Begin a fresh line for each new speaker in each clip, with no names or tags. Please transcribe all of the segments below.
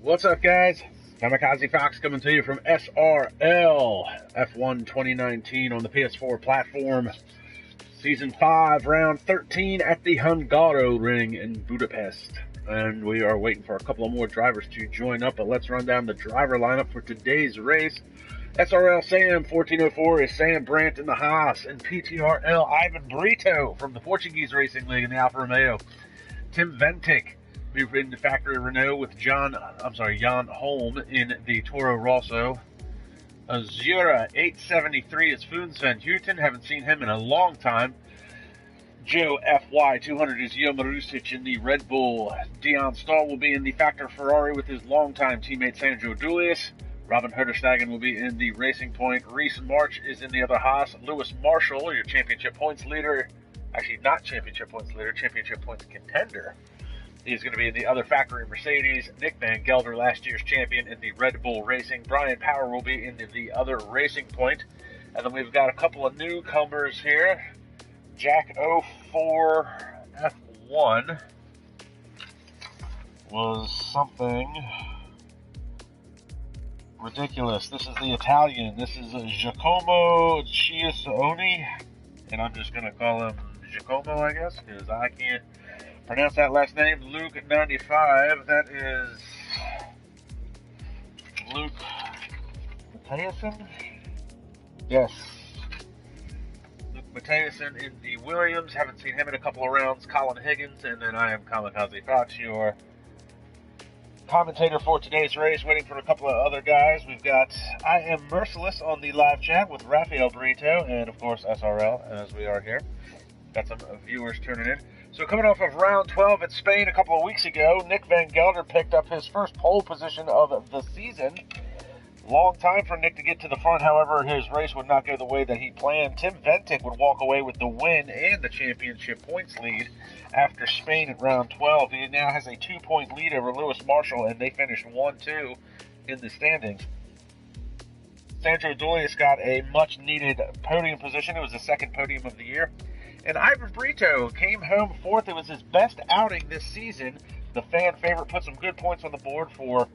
What's up, guys? KAMIKAZE-FOX coming to you from SRL F1 2019 on the PS4 platform. Season 5, Round 13 at the Hungaroring in Budapest. And we are waiting for a couple of more drivers to join up, but let's run down the driver lineup for today's race. SRL Sam 1404 is Sam Brandt in the Haas, and PTRL Ivan Brito from the Portuguese Racing League in the Alfa Romeo. Tim Ventic in the factory Renault with Jan Holm in the Toro Rosso. Azura 873 is Foons van Houten. Haven't seen him in a long time. Joe FY 200 is Jo Marusic in the Red Bull. Dion Stahl will be in the Factor Ferrari with his longtime teammate Sandro Dulius. Robin Herderstagen will be in the Racing Point. Reese March is in the other Haas. Lewis Marshall, your championship points leader. Actually, not championship points leader, championship points contender. He's going to be in the other factory Mercedes. Nick Van Gelder, last year's champion in the Red Bull Racing. Brian Power will be in the other Racing Point. And then we've got a couple of newcomers here. Jack 04 F1 was something ridiculous. This is the Italian. This is Giacomo Chiasoni. And I'm just going to call him Giacomo, I guess, because I can't pronounce that last name. Luke 95, that is Luke Mathiasen? Yes. Luke Mathiasen in the Williams. Haven't seen him in a couple of rounds. Colin Higgins, and then I am KAMIKAZE-FOX, your commentator for today's race, waiting for a couple of other guys. We've got I Am Merciless on the live chat with Rafael Brito, and of course SRL, as we are here. Got some viewers turning in. So coming off of round 12 at Spain a couple of weeks ago, Nick Van Gelder picked up his first pole position of the season. Long time for Nick to get to the front, however, his race would not go the way that he planned. Tim Ventic would walk away with the win and the championship points lead after Spain at round 12. He now has a 2-point lead over Lewis Marshall, and they finished 1-2 in the standings. Sandro Dulius got a much-needed podium position. It was the second podium of the year. And Ivan Brito came home fourth. It was his best outing this season. The fan favorite put some good points on the board for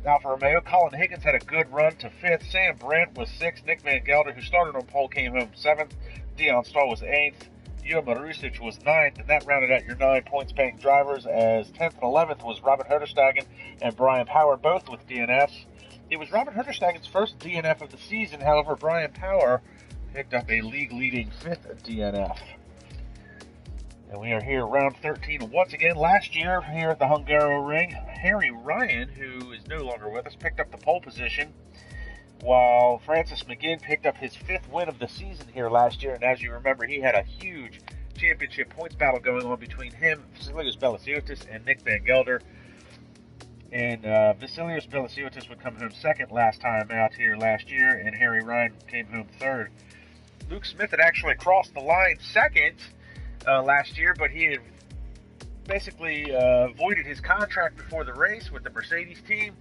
Alfa Romeo. Colin Higgins had a good run to fifth. Sam Brandt was sixth. Nick Van Gelder, who started on pole, came home seventh. Dion Stahl was eighth. Jo Marusic was ninth. And that rounded out your 9 points-paying drivers, as 10th and 11th was Robin Herderstagen and Brian Power, both with DNFs. It was Robin Herderstagen's first DNF of the season. However, Brian Power picked up a league-leading 5th DNF. And we are here, round 13 once again. Last year, here at the Hungaroring, Harry Ryan, who is no longer with us, picked up the pole position, while Francis McGinn picked up his 5th win of the season here last year. And as you remember, he had a huge championship points battle going on between him, Vasilios Belasiotis, and Nick Van Gelder. And Vasilios Belasiotis would come home second last time out here last year, and Harry Ryan came home third. Luke Smith had actually crossed the line second last year, but he had basically voided his contract before the race with the Mercedes team,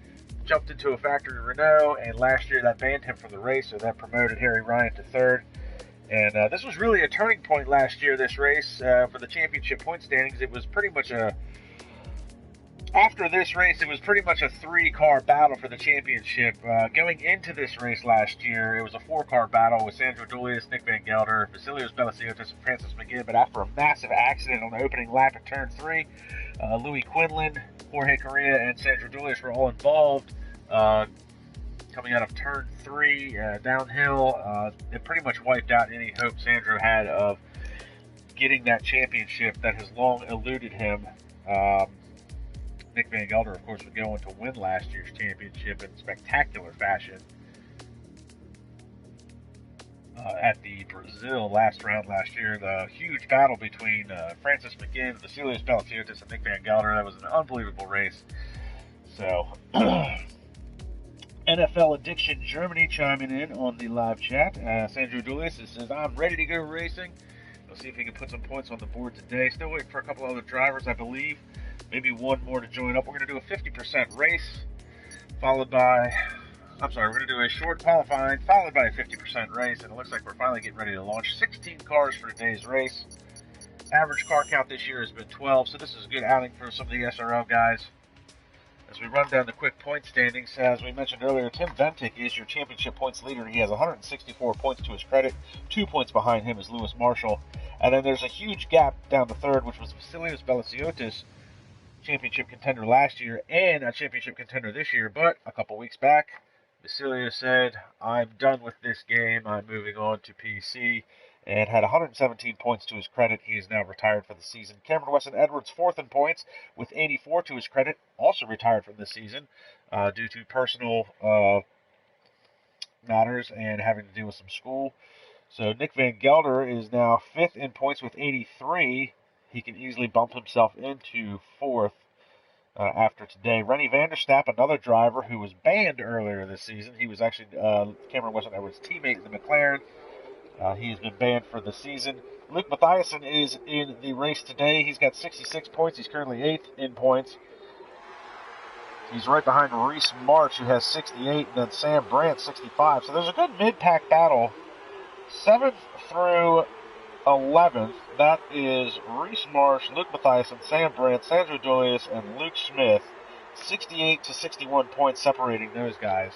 jumped into a factory Renault, and last year that banned him from the race, so that promoted Harry Ryan to third. And this was really a turning point last year, this race, for the championship point standings. It was pretty much after this race, it was pretty much a 3-car battle for the championship. Going into this race last year, it was a 4-car battle with Sandro Dulius, Nick Van Gelder, Vasilios Belasiotis, and Francis McGinn. But after a massive accident on the opening lap at turn 3, Louis Quinlan, Jorge Correa, and Sandro Dulius were all involved. Coming out of turn 3 downhill, it pretty much wiped out any hope Sandro had of getting that championship that has long eluded him. Nick Van Gelder, of course, would go on to win last year's championship in spectacular fashion at the Brazil last round last year. The huge battle between Francis McGinn, Vasilios Belasiotis, and Nick Van Gelder. That was an unbelievable race. So, NFL Addiction Germany chiming in on the live chat. Sandro Dulius says, I'm ready to go racing. We'll see if he can put some points on the board today. Still waiting for a couple other drivers, I believe. Maybe one more to join up. We're going to do a 50% race, followed by, we're going to do a short qualifying, followed by a 50% race, and it looks like we're finally getting ready to launch. 16 cars for today's race. Average car count this year has been 12, so this is a good outing for some of the SRL guys. As we run down the quick point standings, as we mentioned earlier, Tim Ventic is your championship points leader. He has 164 points to his credit. 2 points behind him is Lewis Marshall. And then there's a huge gap down to third, which was Vasilios Belasiotis, championship contender last year and a championship contender this year. But a couple weeks back, Vasilios said, I'm done with this game. I'm moving on to PC, and had 117 points to his credit. He is now retired for the season. Cameron Weston Edwards, fourth in points with 84 to his credit, also retired from the season due to personal matters and having to deal with some school. So Nick Van Gelder is now fifth in points with 83. He can easily bump himself into fourth after today. Rennie Vanderstapp, another driver who was banned earlier this season. He was actually Cameron Weston Edwards' teammate in the McLaren. He has been banned for the season. Luke Mathiasen is in the race today. He's got 66 points. He's currently 8th in points. He's right behind Reese March, who has 68, and then Sam Brandt, 65. So there's a good mid-pack battle. 7th through 11th, that is Reese Marsh, Luke Mathiasen, Sam Brandt, Sandro Dolius, and Luke Smith. 68 to 61 points separating those guys.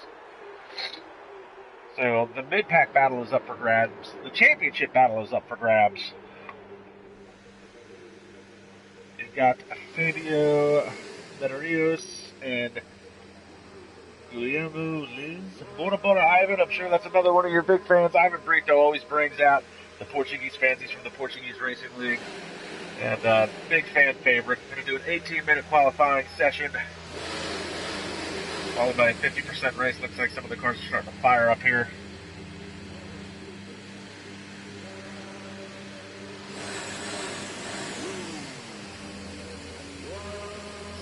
So the mid-pack battle is up for grabs. The championship battle is up for grabs. You've got Fabio Medeiros and Guillermo Liz. Bora Bora Ivan, I'm sure that's another one of your big fans. Ivan Brito always brings out the Portuguese fans. He's from the Portuguese Racing League. And big fan favorite. Going to do an 18-minute qualifying session, followed by a 50% race. Looks like some of the cars are starting to fire up here.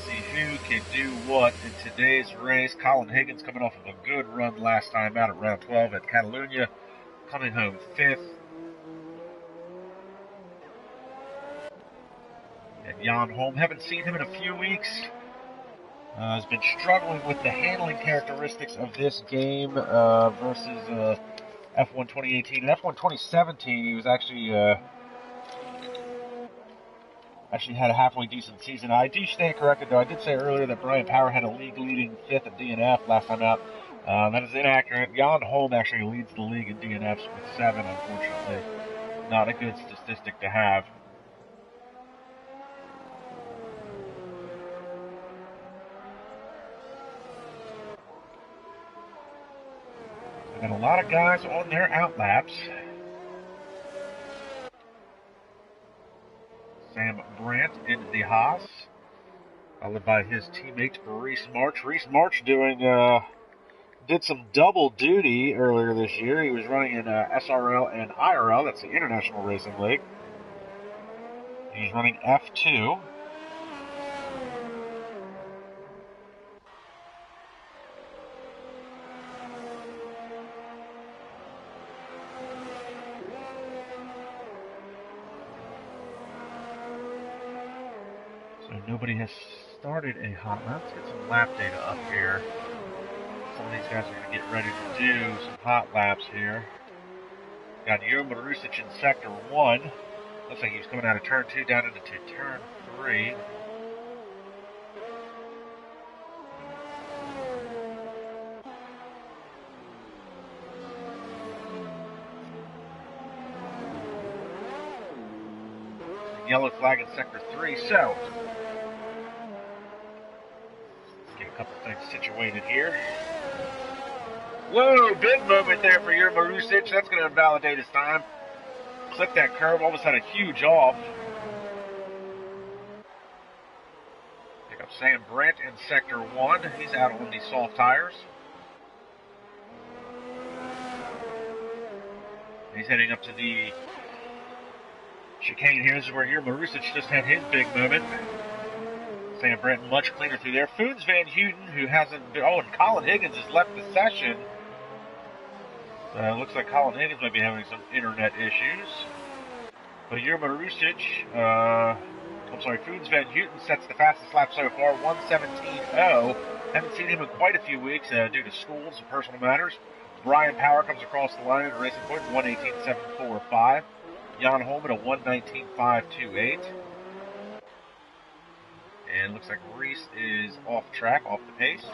See who can do what in today's race. Colin Higgins coming off of a good run last time out at round 12 at Catalunya, coming home 5th. And Jan Holm, haven't seen him in a few weeks. Has been struggling with the handling characteristics of this game versus F1 2018. In F1 2017, he was actually had a halfway decent season. I do stand corrected, though. I did say earlier that Brian Power had a league-leading 5th at DNF last time out. That is inaccurate. Jan Holm actually leads the league in DNFs with 7, unfortunately. Not a good statistic to have. And a lot of guys on their outlaps. Sam Brandt in the Haas, followed by his teammate Reese March. Reese March did some double duty earlier this year. He was running in SRL and IRL, that's the International Racing League. He's running F2. Nobody has started a hot lap. Let's get some lap data up here. Some of these guys are going to get ready to do some hot laps here. Got Jurgen Marusic in Sector 1. Looks like he's coming out of Turn 2 down into Turn 3. Yellow flag in Sector 3, so couple things situated here. Whoa, big moment there for your Marusic. That's going to invalidate his time. Clipped that curve, almost had a huge off. Pick up Sam Brandt in Sector 1. He's out on the soft tires. He's heading up to the chicane here. This is where your Marusic just had his big moment. Sam Brandt much cleaner through there. Foons Van Houten, who hasn't been... Oh, and Colin Higgins has left the session. Looks like Colin Higgins might be having some internet issues. But your Marusic, Foons Van Houten sets the fastest lap so far, 1:17.0. Haven't seen him in quite a few weeks due to schools and personal matters. Brian Power comes across the line at a racing point, 1:18.745. Jan Holm at a 1:19.528. And And it looks like Reese is off track, off the pace.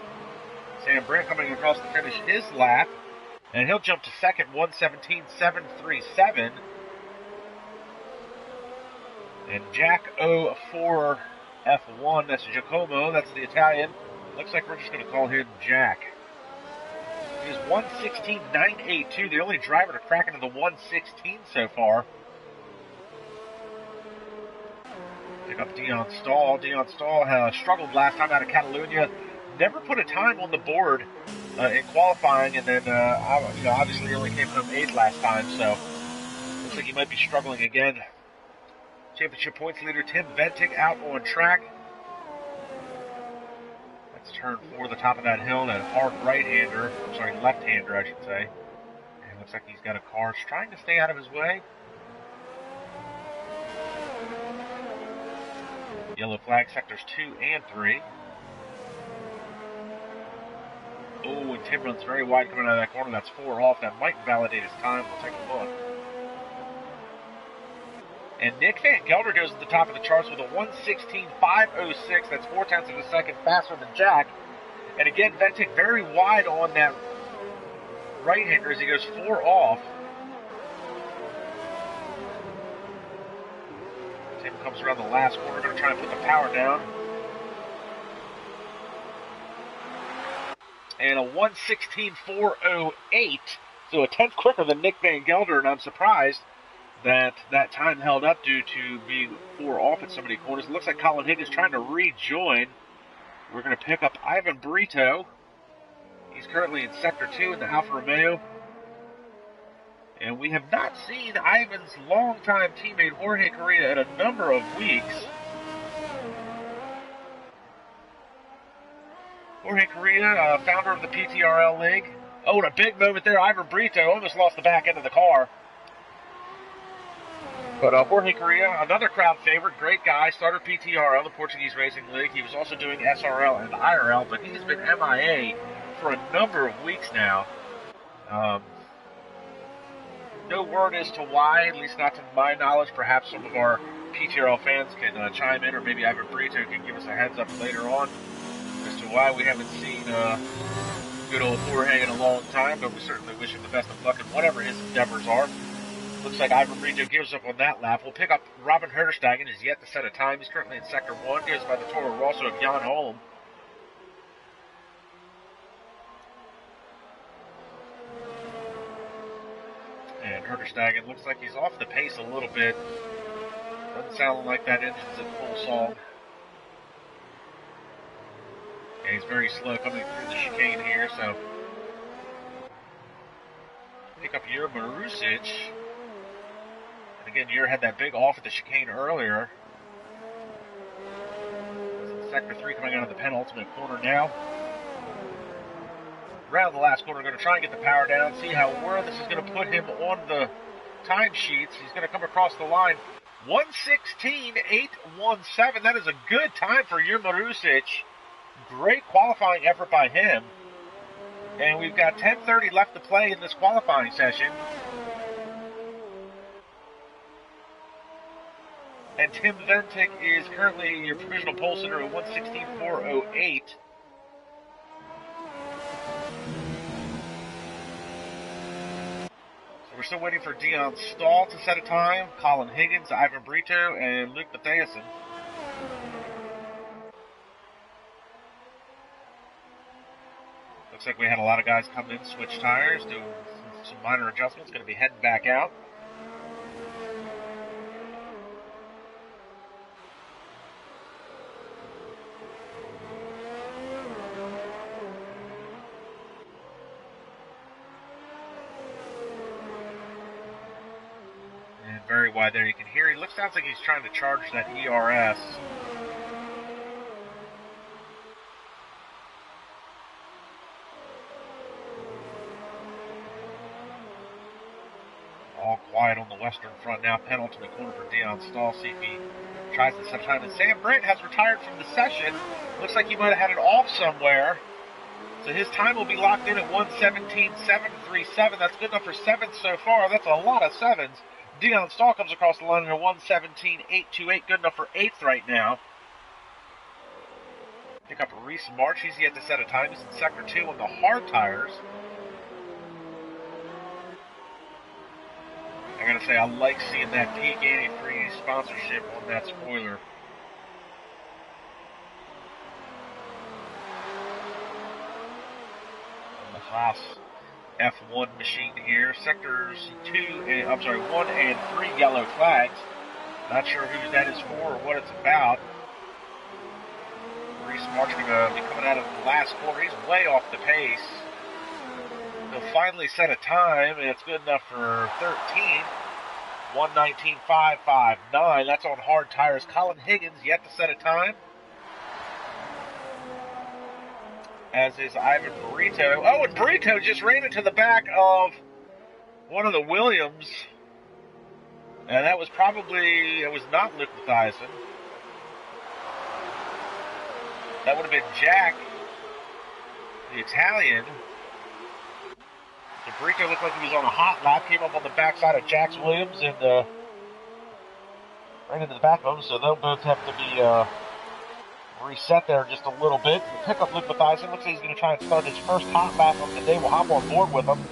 Sam Brandt coming across to finish his lap. And he'll jump to second, 1:17.737. And Jack 04 F1, that's Giacomo, that's the Italian. Looks like we're just going to call him Jack. He's 1:16.982, the only driver to crack into the 1:16 so far. Pick up Dion Stahl. Dion Stahl struggled last time out of Catalunya. Never put a time on the board in qualifying, and then obviously only came home 8th last time, so looks like he might be struggling again. Championship points leader Tim Ventic out on track. Let's turn 4 the top of that hill. That hard right-hander, sorry, left-hander, I should say. And looks like he's got a car trying to stay out of his way. Yellow flag sectors 2 and 3. Oh, and Tim runs very wide coming out of that corner. That's 4 off. That might validate his time. We'll take a look. And Nick Van Gelder goes to the top of the charts with a 1:16.506. That's 0.4 of a second faster than Jack. And again, Ventic very wide on that right-hander as he goes 4 off. Tim comes around the last corner, going to try and put the power down. And a 1:16.408, so a 10th quicker than Nick Van Gelder, and I'm surprised that time held up due to being 4 off at so many corners. It looks like Colin Higgins trying to rejoin. We're going to pick up Ivan Brito. He's currently in Sector 2 in the Alfa Romeo. And we have not seen Ivan's longtime teammate Jorge Correa in a number of weeks. Jorge Correa, founder of the PTRL League. Oh, and a big moment there. Ivan Brito almost lost the back end of the car. But Jorge Correa, another crowd favorite, great guy, started PTRL, the Portuguese Racing League. He was also doing SRL and IRL, but he's been MIA for a number of weeks now. No word as to why, at least not to my knowledge. Perhaps some of our PTRL fans can chime in, or maybe Ivan Brito can give us a heads up later on as to why we haven't seen good old Jorge in a long time, but we certainly wish him the best of luck in whatever his endeavors are. Looks like Ivan Brito gives up on that lap. We'll pick up Robin Herterstegen, who's yet to set a time. He's currently in Sector 1, goes by the Toro Rosso of Jan Holm. And Herterstegen looks like he's off the pace a little bit. Doesn't sound like that engine's at full song. And he's very slow coming through the chicane here, so pick up Jure Marusic. Again, Jure had that big off at the chicane earlier. Sector 3 coming out of the penultimate corner now. Around the last corner, going to try and get the power down, see where this is going to put him on the timesheets. He's going to come across the line. 1:16.817. That is a good time for Jure Marusic. Great qualifying effort by him. And we've got 10:30 left to play in this qualifying session. And Tim Ventic is currently your provisional pole sitter at 1:16.408. So we're still waiting for Dion Stahl to set a time, Colin Higgins, Ivan Brito, and Luke Mathiasen. Looks like we had a lot of guys come in, switch tires, do some minor adjustments, going to be heading back out. Very wide there. You can hear he sounds like he's trying to charge that ERS. All quiet on the western front now. Penultimate corner for Dion Stahl. See if he tries to set time. And Sam Brandt has retired from the session. Looks like he might have had it off somewhere. So his time will be locked in at 1:17.737. That's good enough for 7th so far. That's a lot of 7s. Dion Stahl comes across the line at 1:17.828, good enough for 8th right now. Pick up Reese March. He's yet to set a time. He's in Sector 2 on the hard tires. I gotta say, I like seeing that peak antifreeze sponsorship on that spoiler. On the Haas F1 machine here. Sectors 1 and 3 yellow flags. Not sure who that is for or what it's about. Reese March going to be coming out of the last corner. He's way off the pace. He'll finally set a time, and it's good enough for 13. 1:19.559. That's on hard tires. Colin Higgins yet to set a time, as is Ivan Brito. Oh, and Brito just ran into the back of one of the Williams. And that was probably, it was not Luke Mathiasen. That would have been Jack, the Italian. So Brito looked like he was on a hot lap, came up on the backside of Jack's Williams and ran into the back of him. So they'll both have to be reset there just a little bit. The pickup Luke Mathiasen looks like he's going to try and start his first hot lap of the day. We'll hop on board with him.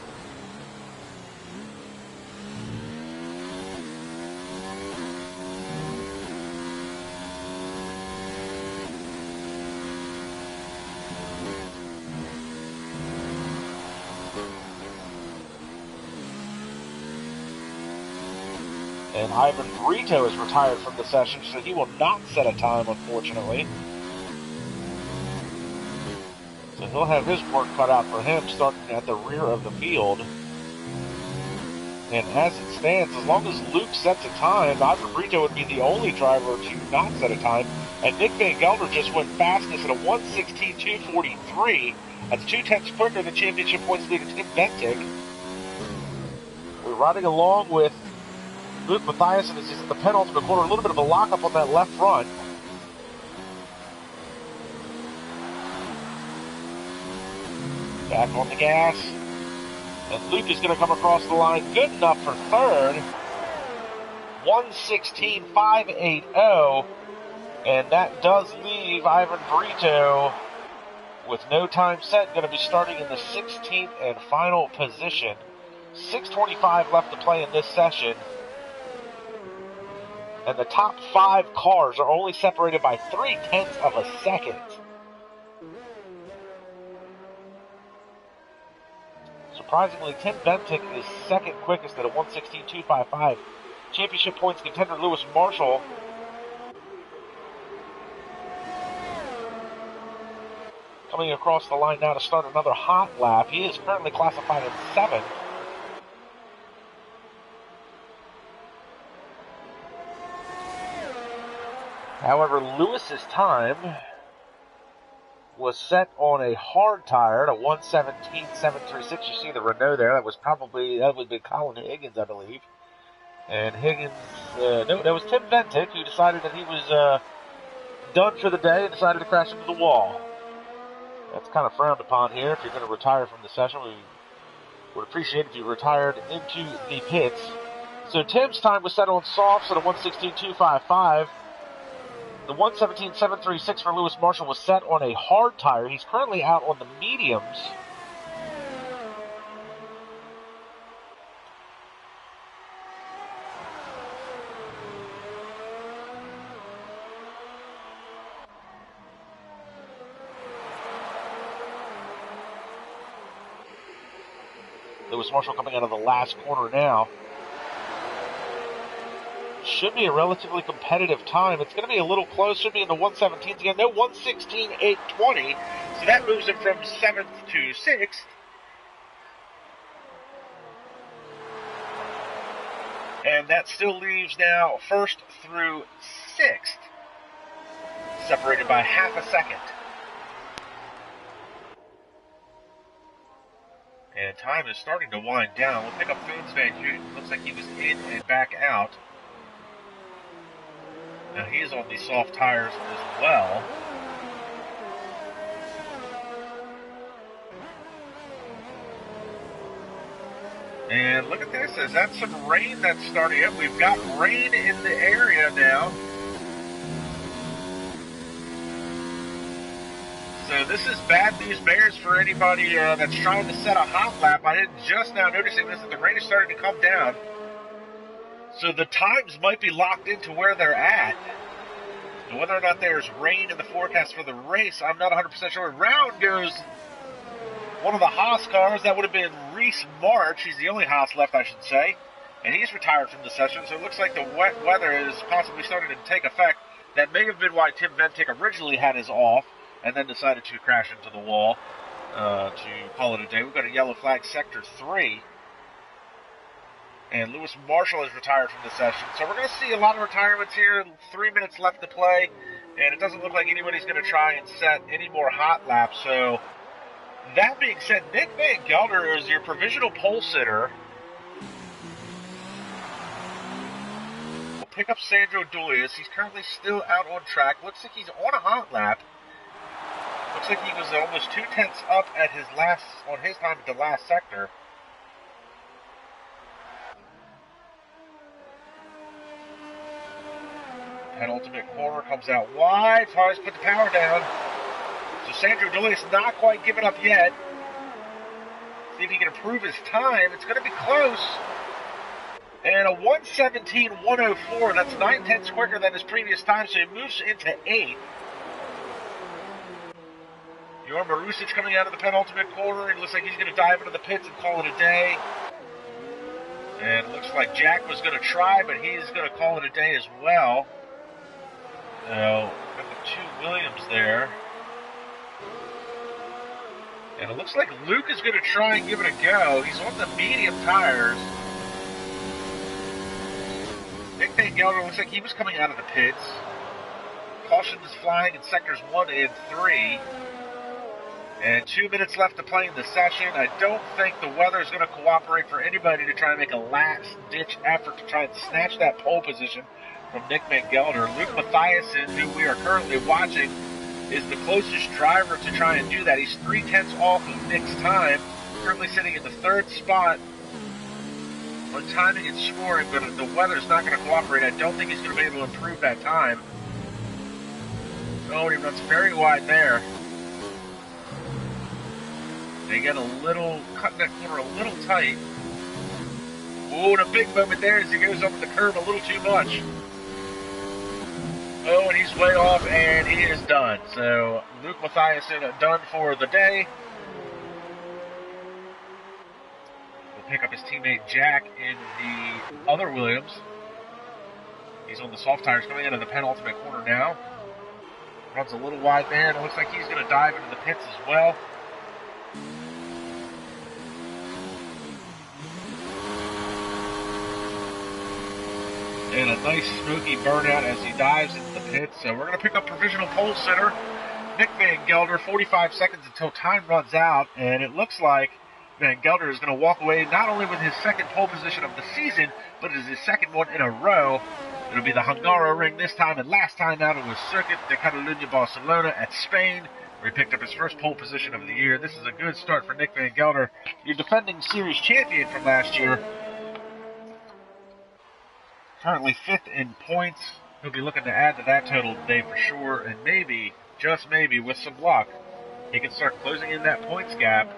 And Ivan Brito is retired from the session, so he will not set a time, unfortunately. So he'll have his work cut out for him, starting at the rear of the field. And as it stands, as long as Luke sets a time, Ivan Brito would be the only driver to not set a time. And Nick Van Gelder just went fastest at a 1:16.243. That's 2/10 quicker than championship points leader Tim Bentig. We're riding along with Luke Mathiasen as he's at the penultimate corner. A little bit of a lockup on that left front. Back on the gas. And Luke is going to come across the line. Good enough for third. 1:16.580. And that does leave Ivan Brito with no time set. Going to be starting in the 16th and final position. 6:25 left to play in this session. And the top 5 cars are only separated by 0.3 of a second. Surprisingly, Tim Bentig is second quickest at a 1:16.255. Championship points contender Lewis Marshall coming across the line now to start another hot lap. He is currently classified in 7th. However, Lewis's time was set on a hard tire at a 1:17.736. You see the Renault there. That would be Colin Higgins, I believe. And Higgins, no, that was Tim Bentig, who decided that he was done for the day and decided to crash into the wall. That's kind of frowned upon here. If you're going to retire from the session, we would appreciate if you retired into the pits. So Tim's time was set on softs at a 1:16.255. The 1:17.736 for Lewis Marshall was set on a hard tire. He's currently out on the mediums. Lewis Marshall coming out of the last corner now. Should be a relatively competitive time. It's going to be a little close. Should be in the 1:17s again. No, 1:16.820. So that moves him from 7th to 6th. And that still leaves now 1st through 6th, separated by half a second. And time is starting to wind down. We'll pick up Foons Van Houten. Looks like he was in and back out. Now he is on the soft tires as well. And look at this. Is that some rain that's starting up? We've got rain in the area now. So this is bad news bears for anybody that's trying to set a hot lap. I didn't just now noticing this, that the rain is starting to come down. So the times might be locked into where they're at. And whether or not there's rain in the forecast for the race, I'm not 100% sure. Round goes one of the Haas cars. That would have been Reese March. He's the only Haas left, I should say. And he's retired from the session, so it looks like the wet weather is possibly starting to take effect. That may have been why Tim Ventic originally had his off, and then decided to crash into the wall to call it a day. We've got a yellow flag, Sector 3. And Lewis Marshall is retired from the session. So we're going to see a lot of retirements here. 3 minutes left to play, and it doesn't look like anybody's going to try and set any more hot laps. So that being said, Nick Van Gelder is your provisional pole sitter. We'll pick up Sandro Dulius. He's currently still out on track. Looks like he's on a hot lap. Looks like he was almost 2/10 up at on his time at the last sector. Penultimate corner comes out wide. Tries to put the power down. So Sandro Dulius not quite giving up yet. See if he can improve his time. It's going to be close. And a 1:17.104. That's 9/10 quicker than his previous time, so he moves into 8th. Jorma Marusic coming out of the penultimate corner. It looks like he's going to dive into the pits and call it a day. And it looks like Jack was going to try, but he's going to call it a day as well. So, got the 2 Williams there. And it looks like Luke is going to try and give it a go. He's on the medium tires. Nick Van Gelder looks like he was coming out of the pits. Caution is flying in sectors 1 and 3. And 2 minutes left to play in the session. I don't think the weather is going to cooperate for anybody to try and make a last-ditch effort to try and snatch that pole position from Nick Van Gelder. Luke Mathiasen, who we are currently watching, is the closest driver to try and do that. He's 3/10 off of Nick's time, currently sitting in the 3rd spot on timing and scoring, but the weather's not going to cooperate. I don't think he's going to be able to improve that time. Oh, and he runs very wide there. They get cutting that corner a little tight. Oh, and a big moment there as he goes up the curve a little too much. Oh, and he's way off, and he is done. So, Luke Mathiasen done for the day. We'll pick up his teammate Jack in the other Williams. He's on the soft tires coming into the penultimate corner now. Runs a little wide there, and it looks like he's going to dive into the pits as well. And a nice smoky burnout as he dives into the pits. So we're going to pick up provisional pole sitter Nick Van Gelder. 45 seconds until time runs out. And it looks like Van Gelder is going to walk away not only with his second pole position of the season, but it is his second one in a row. It'll be the Hungaroring this time. And last time out it was Circuit de Catalunya Barcelona at Spain, where he picked up his first pole position of the year. This is a good start for Nick Van Gelder, your defending series champion from last year. Currently 5th in points. He'll be looking to add to that total today for sure, and maybe, just maybe, with some luck, he can start closing in that points gap.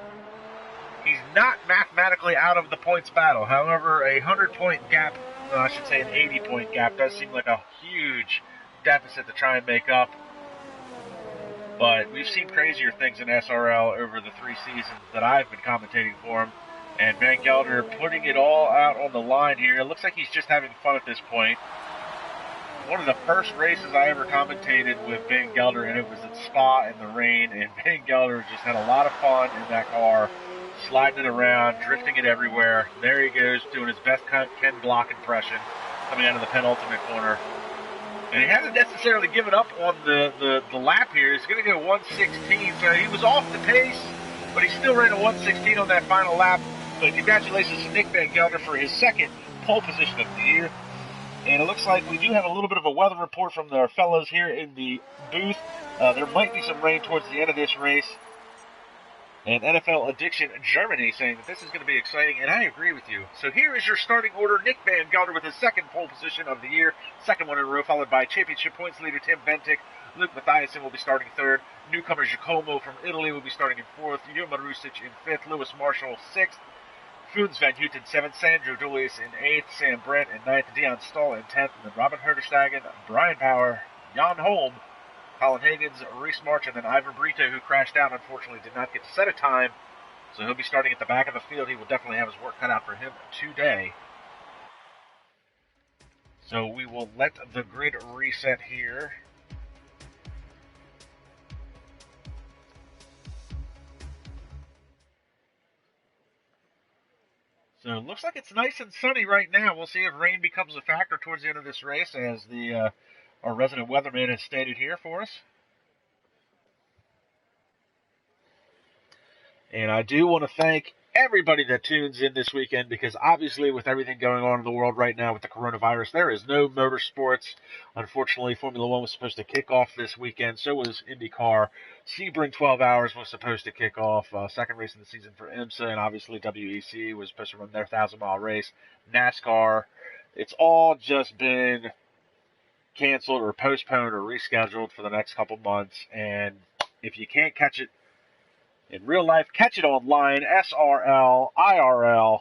He's not mathematically out of the points battle. However, a 100-point gap, I should say an 80-point gap, does seem like a huge deficit to try and make up. But we've seen crazier things in SRL over the 3 seasons that I've been commentating for him. And Van Gelder putting it all out on the line here. It looks like he's just having fun at this point. One of the first races I ever commentated with Van Gelder, and it was at Spa in the rain. And Van Gelder just had a lot of fun in that car, sliding it around, drifting it everywhere. There he goes, doing his best Ken Block impression, coming out of the penultimate corner. And he hasn't necessarily given up on the lap here. He's going to go 1:16, so he was off the pace, but he still ran a 1:16 on that final lap. But congratulations to Nick Van Gelder for his second pole position of the year. And it looks like we do have a little bit of a weather report from our fellows here in the booth. There might be some rain towards the end of this race. And NFL Addiction Germany saying that this is going to be exciting, and I agree with you. So here is your starting order. Nick Van Gelder with his second pole position of the year, second one in a row, followed by championship points leader Tim Bentic. Luke Mathiasen will be starting third. Newcomer Giacomo from Italy will be starting in fourth. Juma Rusic in fifth. Lewis Marshall sixth. Funes Van Houten seventh. Sandro Julius in eighth. Sam Brandt in ninth. Dion Stahl in 10th. And then Robin Herderstagen, Brian Power, Jan Holm, Colin Higgins, Reese March, and then Ivan Brito, who crashed out, unfortunately did not get to set a time. So he'll be starting at the back of the field. He will definitely have his work cut out for him today. So we will let the grid reset here. So it looks like it's nice and sunny right now. We'll see if rain becomes a factor towards the end of this race, as the our resident weatherman has stated here for us. And I do want to thank everybody that tunes in this weekend, because obviously with everything going on in the world right now with the coronavirus, there is no motorsports. Unfortunately, Formula One was supposed to kick off this weekend. So was IndyCar. Sebring 12 Hours was supposed to kick off. Second race of the season for IMSA, and obviously WEC was supposed to run their 1,000-mile race. NASCAR. It's all just been canceled or postponed or rescheduled for the next couple months. And if you can't catch it in real life, catch it online, SRL, IRL,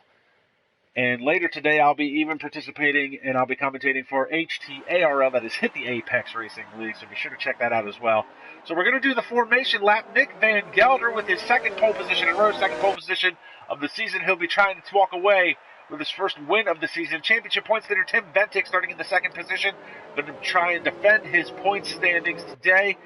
and later today I'll be even participating and I'll be commentating for HTARL, that is Hit the Apex Racing League, so be sure to check that out as well. So we're going to do the formation lap. Nick Van Gelder with his second pole position in a row, second pole position of the season. He'll be trying to walk away with his first win of the season. Championship points leader Tim Bentic starting in the second position, going to try and defend his point standings today.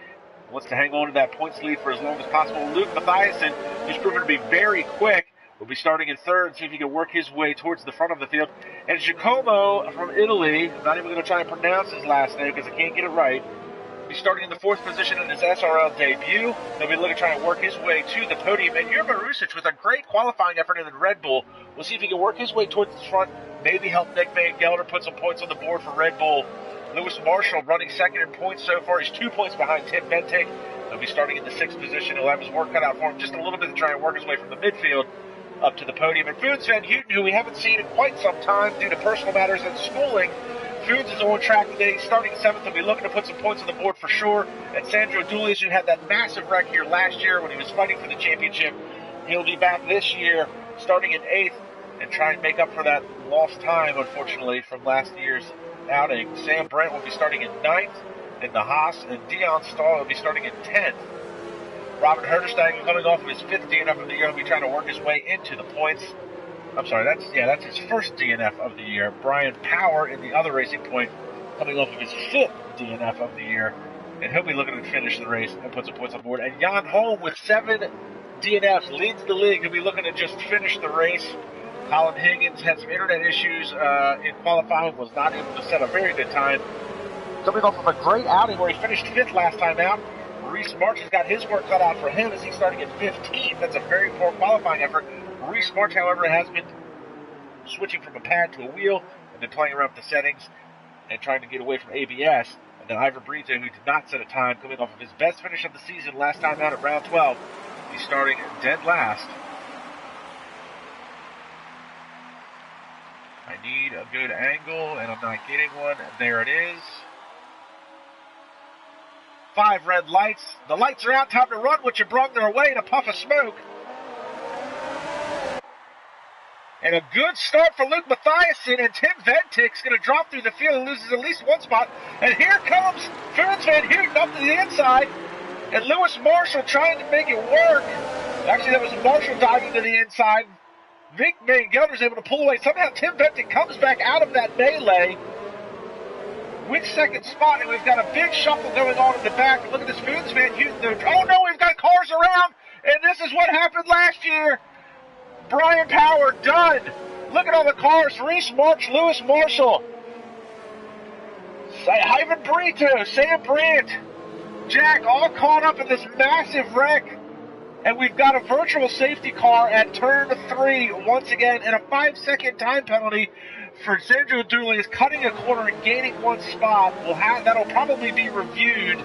Wants to hang on to that points lead for as long as possible. Luke Mathiasen, who's proven to be very quick, will be starting in third, see if he can work his way towards the front of the field. And Giacomo from Italy, I'm not even going to try and pronounce his last name because I can't get it right, will be starting in the fourth position in his SRL debut. He'll be looking to try and work his way to the podium. And Juma Rusic, with a great qualifying effort in the Red Bull, we'll see if he can work his way towards the front, maybe help Nick Van Gelder put some points on the board for Red Bull. Lewis Marshall running second in points so far. He's 2 points behind Tim Bentic. He'll be starting in the sixth position. He'll have his work cut out for him just a little bit to try and work his way from the midfield up to the podium. And Funes Van Houten, who we haven't seen in quite some time due to personal matters and schooling, Funes is on track today. Starting seventh, he'll be looking to put some points on the board for sure. And Sandro Julius, who had that massive wreck here last year when he was fighting for the championship, he'll be back this year starting in eighth and try and make up for that lost time, unfortunately, from last year's outing. Sam Brandt will be starting in ninth in the Haas, and Dion Stahl will be starting in 10th. Robin Herderstagen, coming off of his fifth DNF of the year, will be trying to work his way into the points. I'm sorry, that's his first DNF of the year. Brian Power in the other racing point, coming off of his fifth DNF of the year, and he'll be looking to finish the race and put some points on board. And Jan Holm, with 7 DNFs, leads the league. He'll be looking to just finish the race. Colin Higgins had some internet issues in qualifying, was not able to set a very good time. Coming off of a great outing where he finished 5th last time out. Reese March has got his work cut out for him as he's starting at 15th. That's a very poor qualifying effort. Reese March, however, has been switching from a pad to a wheel and been playing around with the settings and trying to get away from ABS. And then Ivan Brito, who did not set a time, coming off of his best finish of the season last time out at round 12. He's starting dead last. I need a good angle, and I'm not getting one. There it is. 5 red lights. The lights are out. Time to run, which you brung their way in a puff of smoke. And a good start for Luke Mathiasen, and Tim Bentic's going to drop through the field and loses at least one spot. And here comes Funes Van Houten up to the inside, and Lewis Marshall trying to make it work. Actually, that was Marshall diving to the inside. Nick Van Gelder's able to pull away. Somehow Tim Bentic comes back out of that melee with second spot, and we've got a big shuffle going on in the back. Look at this Funes Van Houten. Oh no, we've got cars around, and this is what happened last year. Brian Power done. Look at all the cars. Reese March, Lewis Marshall, Ivan Brito, Sam Brandt, Jack, all caught up in this massive wreck. And we've got a virtual safety car at turn 3 once again, and a 5-second time penalty for Sandro Julius cutting a corner and gaining one spot. That'll probably be reviewed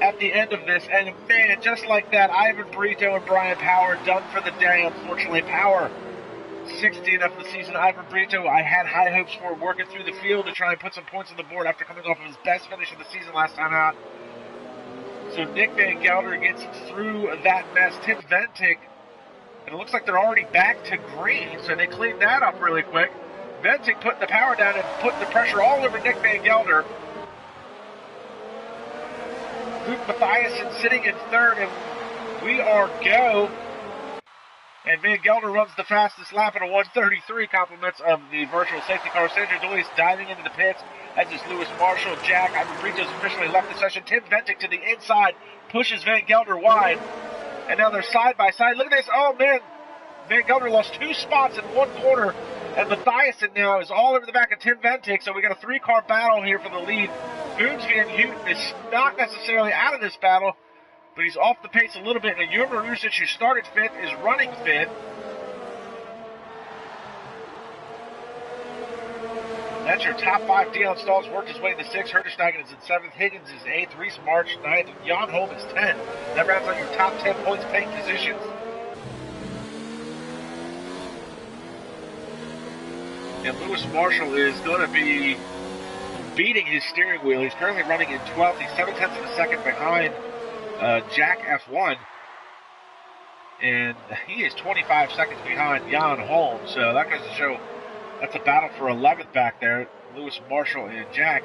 at the end of this. And man, just like that, Ivan Brito and Brian Power done for the day. Unfortunately, Power 60th of the season. Ivan Brito, I had high hopes for working through the field to try and put some points on the board after coming off of his best finish of the season last time out. So Nick Van Gelder gets through that mess. Tim Ventic, and it looks like they're already back to green, so they cleaned that up really quick. Ventic putting the power down and putting the pressure all over Nick Van Gelder. Luke Mathiasen sitting in third, and we are go. And Van Gelder runs the fastest lap at a 1:33, compliments of the virtual safety car. Sandra Doyle's diving into the pits, as is Lewis Marshall. Jack Ivan Brito's officially left the session. Tim Ventic to the inside, pushes Van Gelder wide. And now they're side by side. Look at this. Oh, man. Van Gelder lost 2 spots in one corner. And Mathiasen now is all over the back of Tim Ventic. So we got a 3-car battle here for the lead. Booms Van Houten is not necessarily out of this battle, but he's off the pace a little bit. And Jurma Rusic, who started 5th, is running 5th. That's your top 5. Dion Stall's worked his way into 6th. Hertersteigen is in 7th. Higgins is 8th. Reese March 9th. And Jan Holm is 10th. That rounds out your top 10 points paying positions. And Lewis Marshall is going to be beating his steering wheel. He's currently running in 12th. He's 7/10 of a second behind Jack F1. And he is 25 seconds behind Jan Holm. So that goes to show that's a battle for 11th back there. Lewis Marshall and Jack.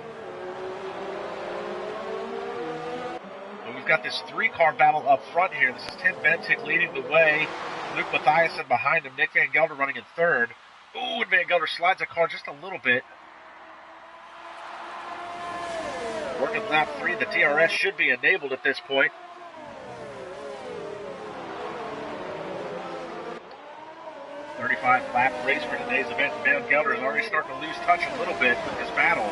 And we've got this 3-car battle up front here. This is Tim Ventic leading the way. Luke Mathiasen behind him. Nick Van Gelder running in 3rd. Ooh, and Van Gelder slides a car just a little bit. Working lap 3. The DRS should be enabled at this point. Lap race for today's event. Van Gelder is already starting to lose touch a little bit with this battle.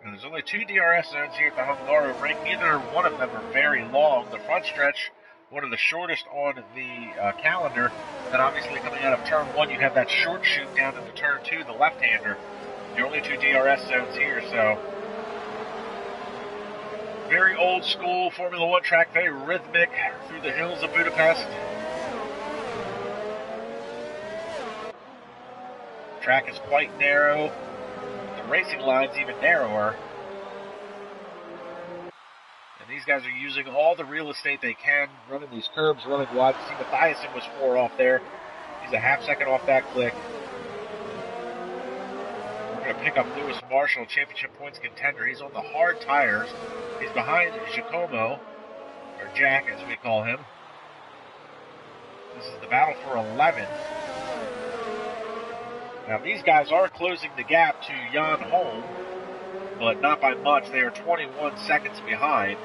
And there's only 2 DRS zones here at the Hungaroring Ring. Neither one of them are very long. The front stretch, one of the shortest on the calendar. Then obviously coming out of turn 1, you have that short shoot down into turn 2, the left-hander. The only 2 DRS zones here, so very old school Formula 1 track, very rhythmic through the hills of Budapest. Track is quite narrow. The racing line's even narrower. And these guys are using all the real estate they can, running these curbs, running wide. See, Mathiasen was 4 off there. He's a half second off that click. We're going to pick up Lewis Marshall, championship points contender. He's on the hard tires. He's behind Giacomo, or Jack as we call him. This is the battle for 11th. Now these guys are closing the gap to Jan Holm, but not by much. They are 21 seconds behind.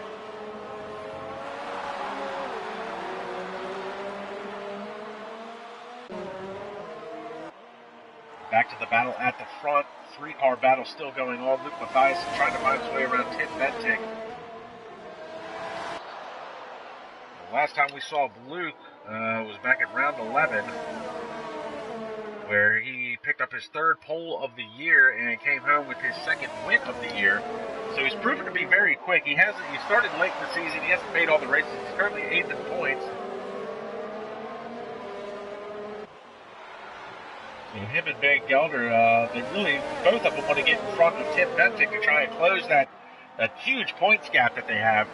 Back to the battle at the front. 3-car battle still going on. Luke Mathiasen trying to find his way around Tim Ventic. The last time we saw Luke was back at round 11, where he picked up his 3rd pole of the year and came home with his 2nd win of the year. So he's proven to be very quick. He started late in the season. He hasn't made all the races. He's currently 8th in points. So him and Van Gelder, they really, both of them want to get in front of Tim Ventic to try and close that huge points gap that they have.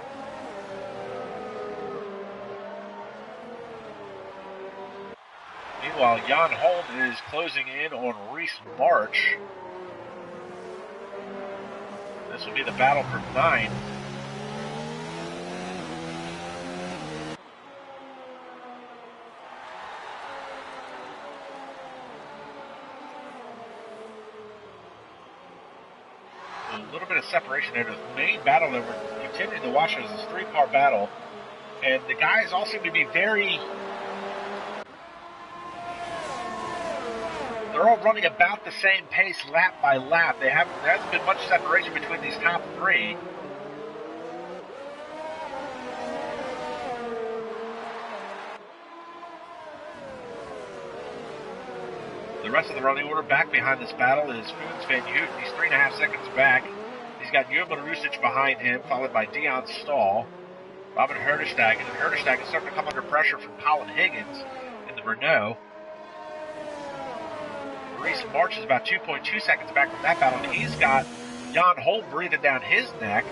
Meanwhile, Jan Holm is closing in on Reese March. This will be the battle for 9. A little bit of separation there. The main battle that we're continuing to watch is this 3-car battle. And the guys all seem to be very... They're all running about the same pace lap by lap. There hasn't been much separation between these top 3. The rest of the running order back behind this battle is Foons Van Houten. He's 3.5 seconds back. He's got Jovan Rusic behind him, followed by Dion Stahl, Robin Herdestag, and Herdestag is starting to come under pressure from Colin Higgins in the Renault. Maurice March is about 2.2 seconds back from that battle, and he's got Jan Holm breathing down his neck.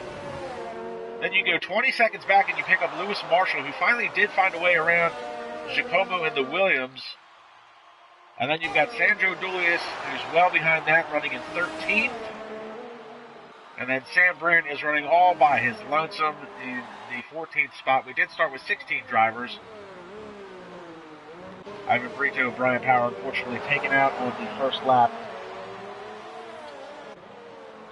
Then you go 20 seconds back and you pick up Lewis Marshall, who finally did find a way around Giacomo in the Williams. And then you've got Sandro Dulius, who's well behind that, running in 13th. And then Sam Brand is running all by his lonesome in the 14th spot. We did start with 16 drivers. Ivan Brito, Brian Power, unfortunately taken out on the first lap.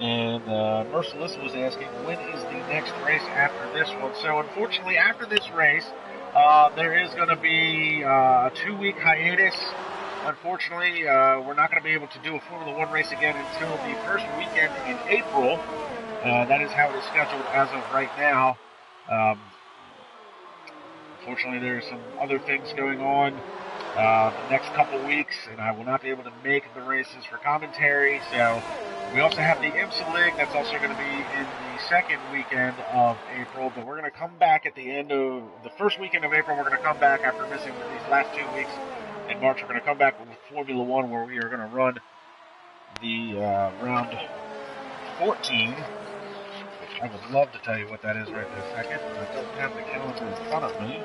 And Merciless was asking, when is the next race after this one? So unfortunately, after this race, there is going to be a 2-week hiatus. Unfortunately, we're not going to be able to do a Formula 1 race again until the first weekend in April. That is how it is scheduled as of right now. Unfortunately, there's some other things going on the next couple weeks, and I will not be able to make the races for commentary. So we also have the IMSA League that's also going to be in the second weekend of April, but we're going to come back at the end of the first weekend of April. We're going to come back after missing these last 2 weeks. In March, we're going to come back with Formula 1, where we are going to run the round 14. Which I would love to tell you what that is right this second, but I don't have the calendar in front of me.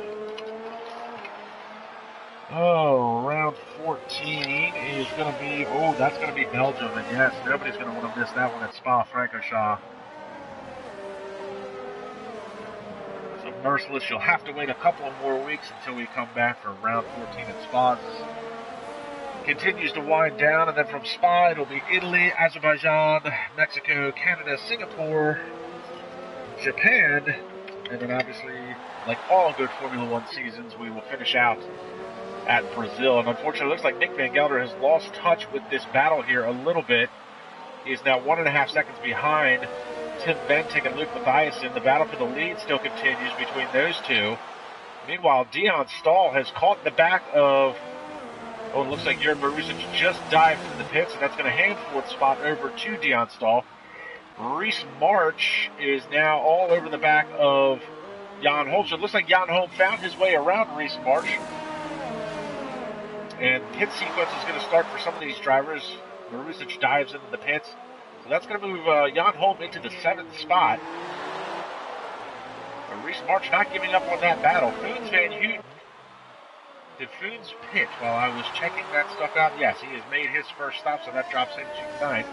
Oh, round 14 is going to be, that's going to be Belgium, and yes, nobody's going to want to miss that one at Spa-Francorchamps. So Merciless, you'll have to wait a couple of more weeks until we come back for round 14 at Spa. Continues to wind down, and then from Spa, it'll be Italy, Azerbaijan, Mexico, Canada, Singapore, Japan, and then obviously, like all good Formula 1 seasons, we will finish out at Brazil. And unfortunately, it looks like Nick Van Gelder has lost touch with this battle here a little bit. He is now 1.5 seconds behind Tim Bentic and Luke Mathiasen. The battle for the lead still continues between those two. Meanwhile, Dion Stahl has caught the back of, it looks like Jurgen Marusic just dived from the pits, and that's going to hand fourth spot over to Dion Stahl. Reese March is now all over the back of Jan Holm. So it looks like Jan Holm found his way around Reese March. And pit sequence is going to start for some of these drivers. Marusic dives into the pits. So that's going to move Jan Holm into the 7th spot. Reese March not giving up on that battle. Foons Van Houten. Did Foons pit while I was checking that stuff out? Yes, he has made his first stop, so that drops him to 9th.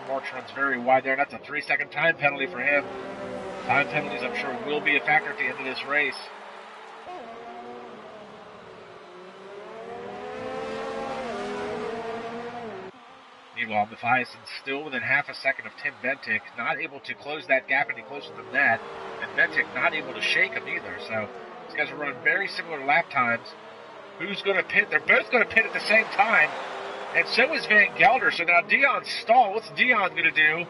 March runs very wide there. That's a 3-second time penalty for him. Time penalties, I'm sure, will be a factor at the end of this race. Meanwhile, Mathiasen still within half a second of Tim Bentic, not able to close that gap any closer than that, and Bentic not able to shake him either. So these guys are running very similar lap times. Who's going to pit? They're both going to pit at the same time. And so is Van Gelder. So now Dion Stahl, what's Dion going to do?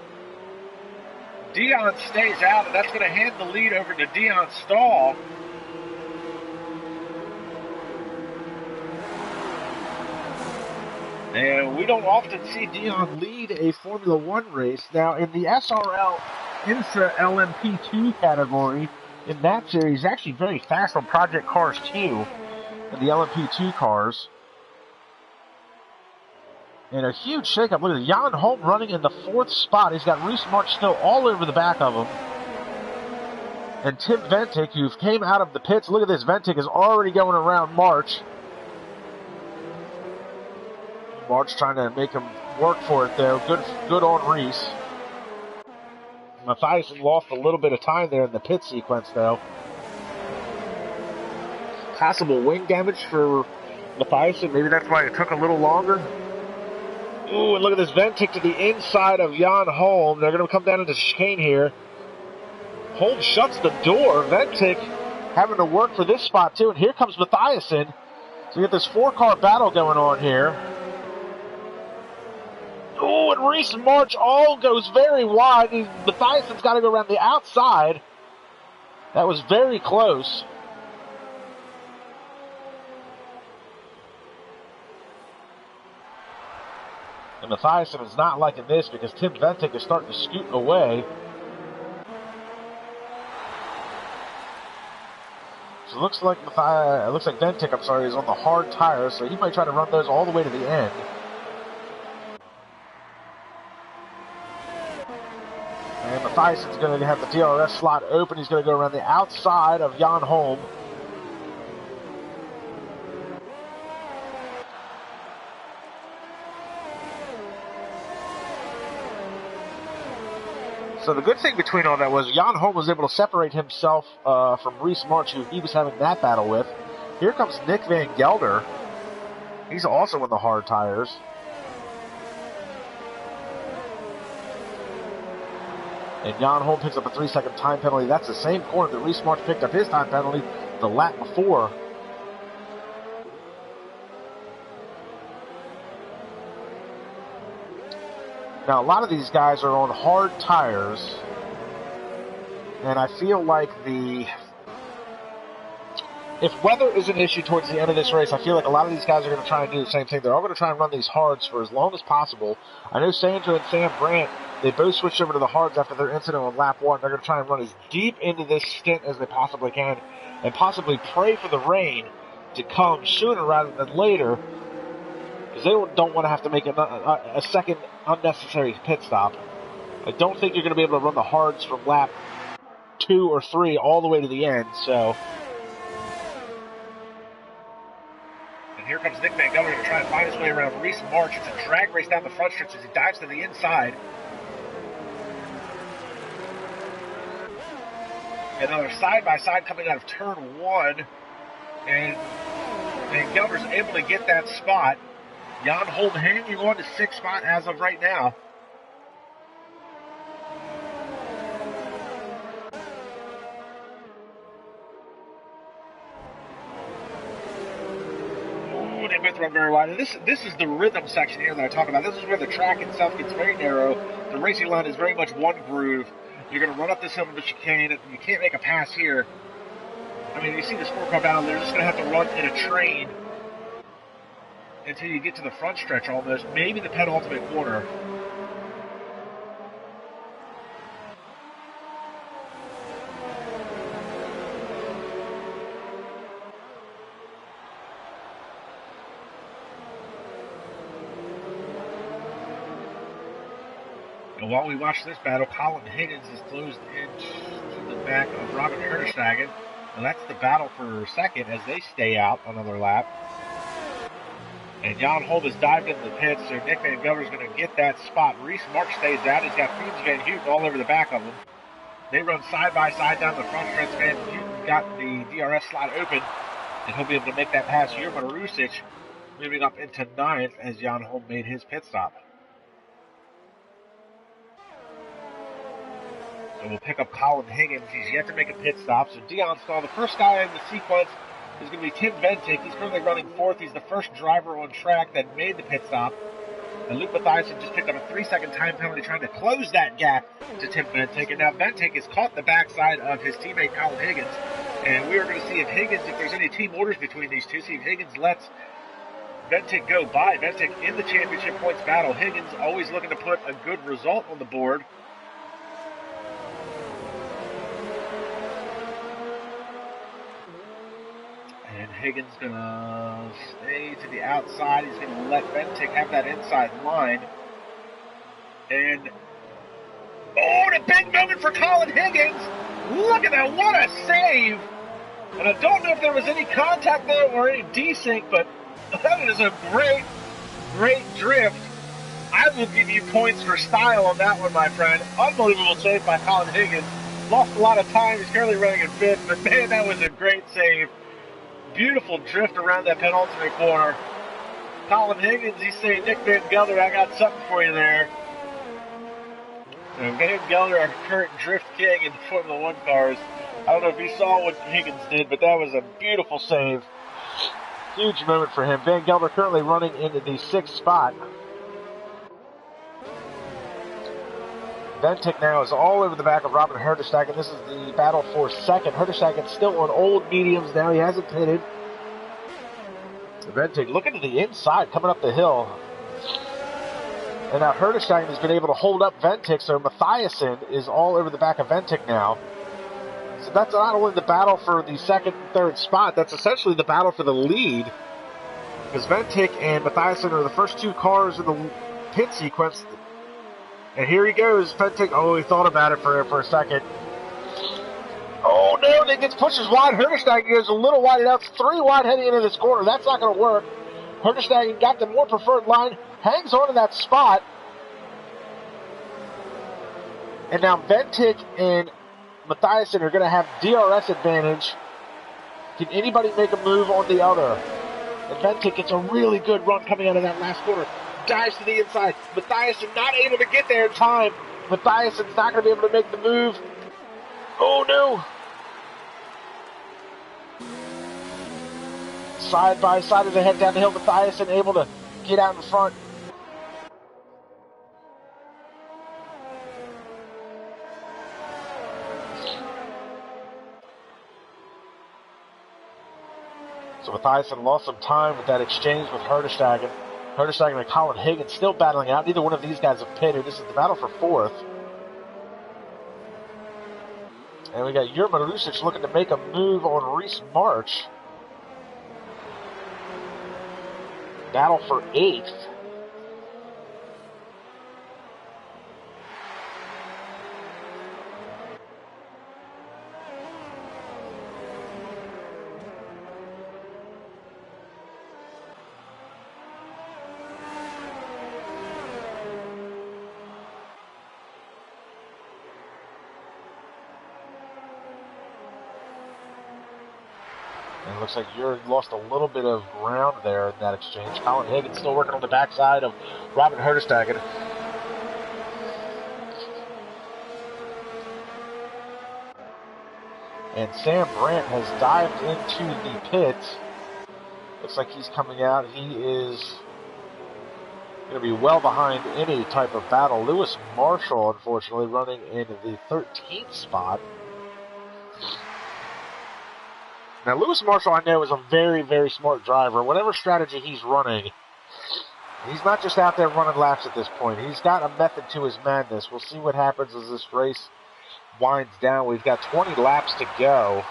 Dion stays out, and that's going to hand the lead over to Dion Stahl. And we don't often see Dion lead a Formula 1 race. Now, in the SRL IMSA LMP2 category, in that series, actually very fast on Project Cars 2, in the LMP2 cars. And a huge shakeup. Look at Jan Holm running in the 4th spot. He's got Reese March still all over the back of him. And Tim Ventic, who came out of the pits. Look at this. Ventic is already going around March. March trying to make him work for it, though. Good on Reese. Mathiasen lost a little bit of time there in the pit sequence, though. Possible wing damage for Mathiasen. Maybe that's why it took a little longer. Ooh, and look at this Ventic to the inside of Jan Holm. They're going to come down into the chicane here. Holm shuts the door. Ventic having to work for this spot, too. And here comes Mathiasen. So you get this 4-car battle going on here. Ooh, and and Reese March all goes very wide. Mathiassen's got to go around the outside. That was very close. And Mathiasen is not liking this because Tim Ventic is starting to scoot away. So it looks like Ventic, is on the hard tires, so he might try to run those all the way to the end. And Mathiasen's going to have the DRS slot open. He's going to go around the outside of Jan Holm. So the good thing between all that was Jan Holm was able to separate himself from Reese March, who he was having that battle with. Here comes Nick Van Gelder. He's also in the hard tires. And Jan Holm picks up a 3-second time penalty. That's the same corner that Reese March picked up his time penalty the lap before. Now, a lot of these guys are on hard tires, and I feel like if weather is an issue towards the end of this race, I feel like a lot of these guys are going to try and do the same thing. They're all going to try and run these hards for as long as possible. I know Sandra and Sam Brandt, they both switched over to the hards after their incident on lap 1. They're going to try and run as deep into this stint as they possibly can and possibly pray for the rain to come sooner rather than later, because they don't want to have to make a second unnecessary pit stop. I don't think you're going to be able to run the hards from lap 2 or 3 all the way to the end, so. And here comes Nick Van Gelder to try and find his way around Reese March. It's a drag race down the front stretch as he dives to the inside. Another side-by-side coming out of turn 1, and Van Gelder's able to get that spot. Jan Holm hanging on to 6th spot as of right now. Ooh, they both run very wide. And this is the rhythm section here that I talk about. This is where the track itself gets very narrow. The racing line is very much one groove. You're going to run up this hill with the chicane. You can't make a pass here. I mean, you see the scorecard battle, they're just going to have to run in a train until you get to the front stretch almost, maybe the penultimate corner. And while we watch this battle, Colin Higgins is closed into the back of Robin Herderstagen. And that's the battle for second as they stay out another lap. And Jan Holm has dived into the pits, so Nick Van Gelder is going to get that spot. Reese March stays out. He's got Fiends Van Houten all over the back of him. They run side by side down the front stretch. Van Houten got the DRS slot open, and he'll be able to make that pass. Jerman Rusic moving up into 9th as Jan Holm made his pit stop. So we'll pick up Colin Higgins. He's yet to make a pit stop. So Dion Stahl, the first guy in the sequence, is going to be Tim Ventic. He's currently running 4th. He's the first driver on track that made the pit stop. And Luke Mathiasen just picked up a 3-second time penalty trying to close that gap to Tim Ventic. And now Ventic has caught the backside of his teammate Colin Higgins. And we are going to see if there's any team orders between these two. See if Higgins lets Ventic go by. Ventic in the championship points battle. Higgins always looking to put a good result on the board. And Higgins going to stay to the outside. He's going to let Ventic have that inside line. And, oh, and a big moment for Colin Higgins. Look at that. What a save. And I don't know if there was any contact there or any desync, but that is a great, great drift. I will give you points for style on that one, my friend. Unbelievable save by Colin Higgins. Lost a lot of time. He's currently running in 5th, but man, that was a great save. Beautiful drift around that penultimate corner. Colin Higgins, he's saying, Nick Van Gelder, I got something for you there. And Van Gelder, our current drift king in the Formula 1 cars. I don't know if you saw what Higgins did, but that was a beautiful save. Huge moment for him. Van Gelder currently running into the 6th spot. Ventic now is all over the back of Robin Herdestag, and this is the battle for second. Herdestag still on old mediums now. He hasn't pitted. Ventic looking to the inside, coming up the hill. And now Herdestag has been able to hold up Ventic, so Mathiasen is all over the back of Ventic now. So that's not only the battle for the second and third spot, that's essentially the battle for the lead. Because Ventic and Mathiasen are the first two cars in the pit sequence. And here he goes, Ventic. Oh, he thought about it for a second. Oh, no, and it gets pushes wide. Herdestag goes a little wide. Now it's 3 wide heading into this corner. That's not going to work. Herdestag got the more preferred line, hangs on to that spot. And now Ventic and Mathiasen are going to have DRS advantage. Can anybody make a move on the other? And Ventic gets a really good run coming out of that last corner. Dives to the inside. Mathiasen not able to get there in time. Mathiasen's not going to be able to make the move. Oh no! Side by side as they head down the hill, Mathiasen able to get out in front. So Mathiasen lost some time with that exchange with Herdestag. Herdestag and Colin Higgins still battling out. Neither one of these guys have pitted. This is the battle for fourth. And we got Jurman Rusic looking to make a move on Reese March. Battle for eighth. And it looks like you lost a little bit of ground there in that exchange. Colin Higgins still working on the backside of Robin Herdestag. And Sam Brandt has dived into the pit. Looks like he's coming out. He is going to be well behind any type of battle. Lewis Marshall, unfortunately, running in the 13th spot. Now, Lewis Marshall, I know, is a very, very smart driver. Whatever strategy he's running, he's not just out there running laps at this point. He's got a method to his madness. We'll see what happens as this race winds down. We've got 20 laps to go.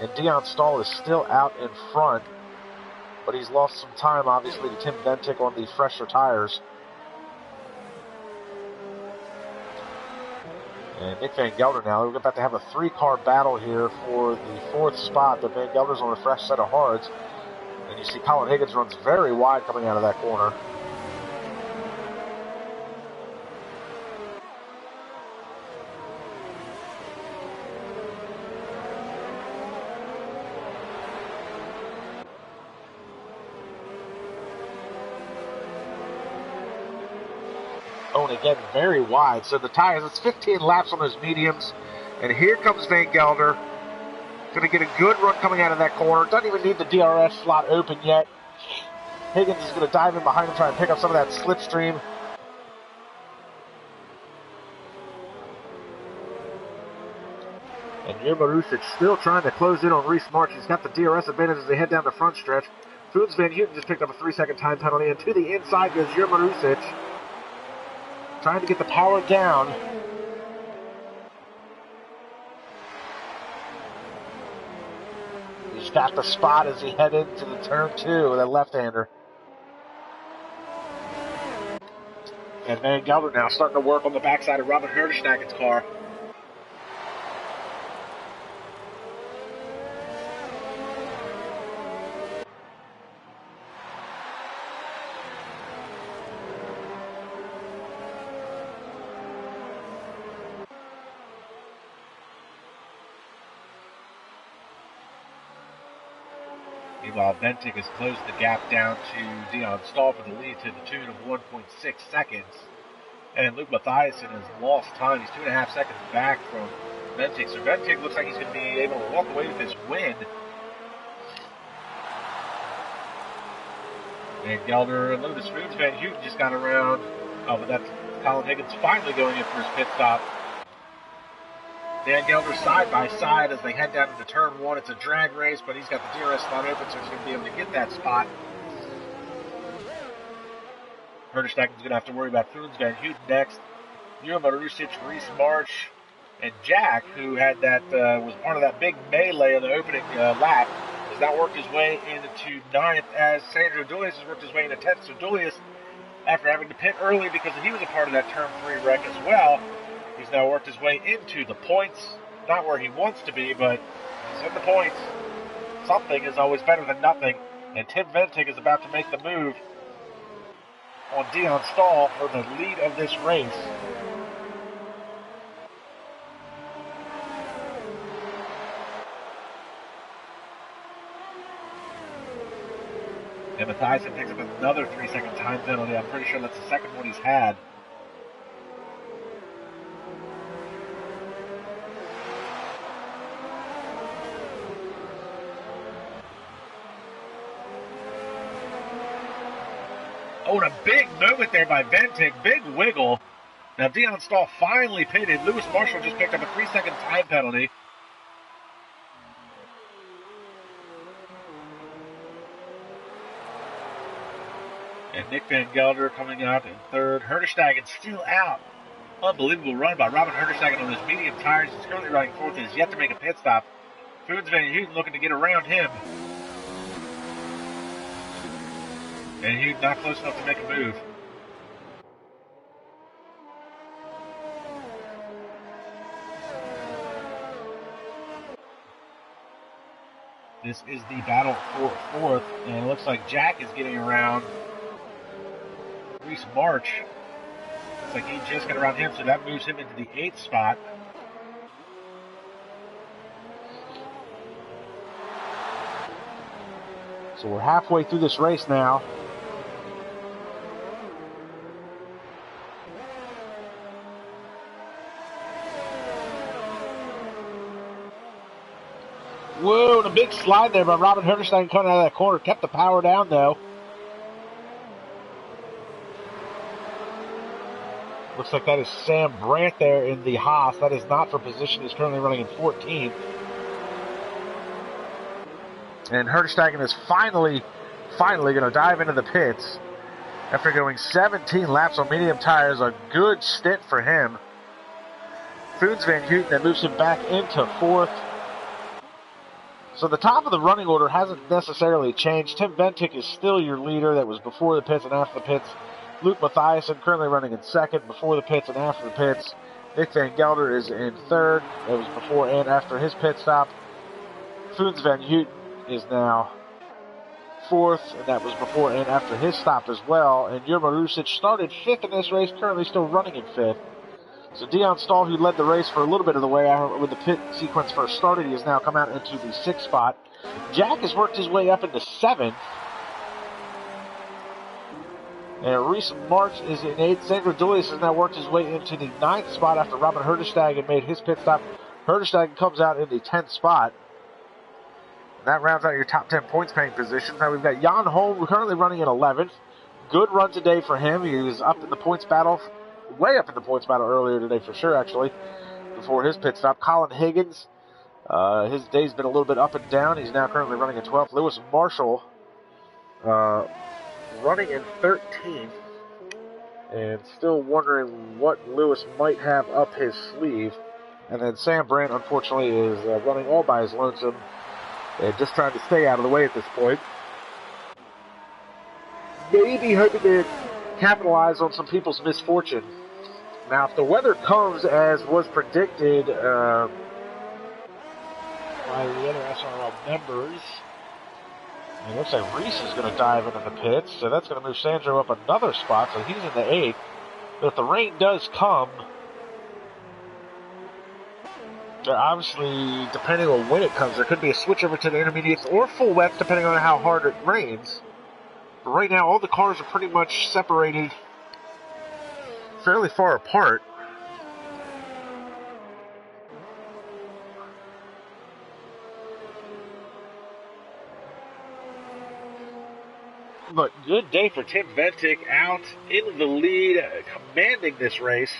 And Dion Stahl is still out in front, but he's lost some time, obviously, to Tim Ventic on the fresher tires. And Nick Van Gelder now, we're about to have a 3-car battle here for the 4th spot, but Van Gelder's on a fresh set of hards. And you see Colin Higgins runs very wide coming out of that corner. Oh, and again, very wide. So the tires, it's 15 laps on those mediums. And here comes Van Gelder. Going to get a good run coming out of that corner. Doesn't even need the DRS slot open yet. Higgins is going to dive in behind him, try and pick up some of that slipstream. And Jurman Rusic still trying to close in on Reese March. He's got the DRS advantage as they head down the front stretch. Foons Van Houten just picked up a 3-second time penalty. And to the inside goes Jurman Rusic, trying to get the power down. He's got the spot as he head into the turn 2 with a left-hander. And Van Gelder now starting to work on the backside of Robin Herdestag's car. Meanwhile, Ventic has closed the gap down to Dion Stahl for the lead to the tune of 1.6 seconds. And Luke Mathiasen has lost time. He's 2.5 seconds back from Ventic. So Ventic looks like he's going to be able to walk away with this win. Van Gelder and Lucas Foons Van Houten just got around Oh, but that's Colin Higgins finally going in for his pit stop. Dan Gelder side by side as they head down into turn 1. It's a drag race, but he's got the DRS spot open, so he's going to be able to get that spot. Herdestacken's going to have to worry about Foons Van Houten next. Yuma Marusic, Reese March, and Jack, who had that was part of that big melee in the opening lap, has now worked his way into 9th as Sandro Dulius has worked his way into 10th. So Dulius, after having to pit early because he was a part of that turn 3 wreck as well, he's now worked his way into the points. Not where he wants to be, but he's in the points. Something is always better than nothing. And Tim Ventic is about to make the move on Dion Stahl for the lead of this race. And Mathiasen picks up another 3-second time penalty. I'm pretty sure that's the second one he's had. Oh, and a big movement there by Ventic. Big wiggle. Now Dion Stahl finally pitted. Lewis Marshall just picked up a 3-second time penalty. And Nick Van Gelder coming out in 3rd. Herdestacken still out. Unbelievable run by Robin Herdestacken on his medium tires. He's currently running 4th and has yet to make a pit stop. Foons Van Houten looking to get around him. And Houten not close enough to make a move. This is the battle for 4th, and it looks like Jack is getting around Reese March. Looks like he just got around him, so that moves him into the 8th spot. So we're halfway through this race now. Whoa, and a big slide there by Robin Herdestacken coming out of that corner. Kept the power down, though. Looks like that is Sam Brandt there in the Haas. That is not for position. He's currently running in 14th. And Herdestacken is finally going to dive into the pits after going 17 laps on medium tires. A good stint for him. Foons Van Houten that moves him back into 4th. So the top of the running order hasn't necessarily changed. Tim Ventic is still your leader. That was before the pits and after the pits. Luke Mathiasen currently running in 2nd, before the pits and after the pits. Nick Van Gelder is in 3rd. That was before and after his pit stop. Foons Van Houten is now 4th, and that was before and after his stop as well. And Jurma Rusic started 5th in this race, currently still running in 5th. So Dion Stahl, who led the race for a little bit of the way when the pit sequence first started, he has now come out into the 6th spot. Jack has worked his way up into 7th. And Reese March is in 8th. Sandro Dulius has now worked his way into the 9th spot after Robin Herdestacken made his pit stop. Herdestacken comes out in the 10th spot. And that rounds out your top 10 points paying positions. Now we've got Jan Holm currently running in 11th. Good run today for him. He was up in the points battle, way up in the points battle earlier today for sure, actually, before his pit stop. Colin Higgins, his day's been a little bit up and down. He's now currently running in 12th. Lewis Marshall, running in 13th, and still wondering what Lewis might have up his sleeve. And then Sam Brandt, unfortunately, is running all by his lonesome and just trying to stay out of the way at this point. Maybe hoping to capitalize on some people's misfortune. Now, if the weather comes as was predicted by the other SRL members, it looks like Reese is going to dive into the pits, so that's going to move Sandro up another spot, so he's in the 8th. But if the rain does come, obviously, depending on when it comes, there could be a switch over to the intermediates or full wets, depending on how hard it rains. But right now, all the cars are pretty much separated fairly far apart. but good day for Tim Ventic, out in the lead, commanding this race.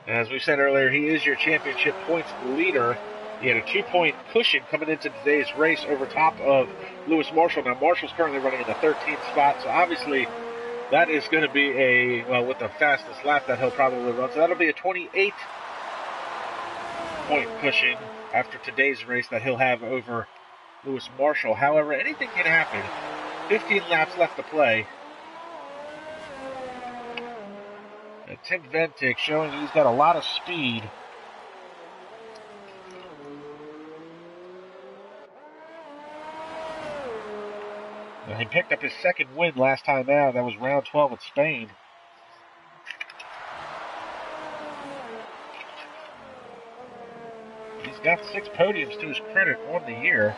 As we said earlier, he is your championship points leader. He had a 2-point cushion coming into today's race over top of Lewis Marshall. Now, Marshall's currently running in the 13th spot, so obviously that is going to be with the fastest lap that he'll probably run. So that'll be a 28-point cushion after today's race that he'll have over Lewis Marshall. However, anything can happen. 15 laps left to play. And Tim Ventic showing he's got a lot of speed. Now, he picked up his second win last time out. That was round 12 at Spain. He's got 6 podiums to his credit on the year.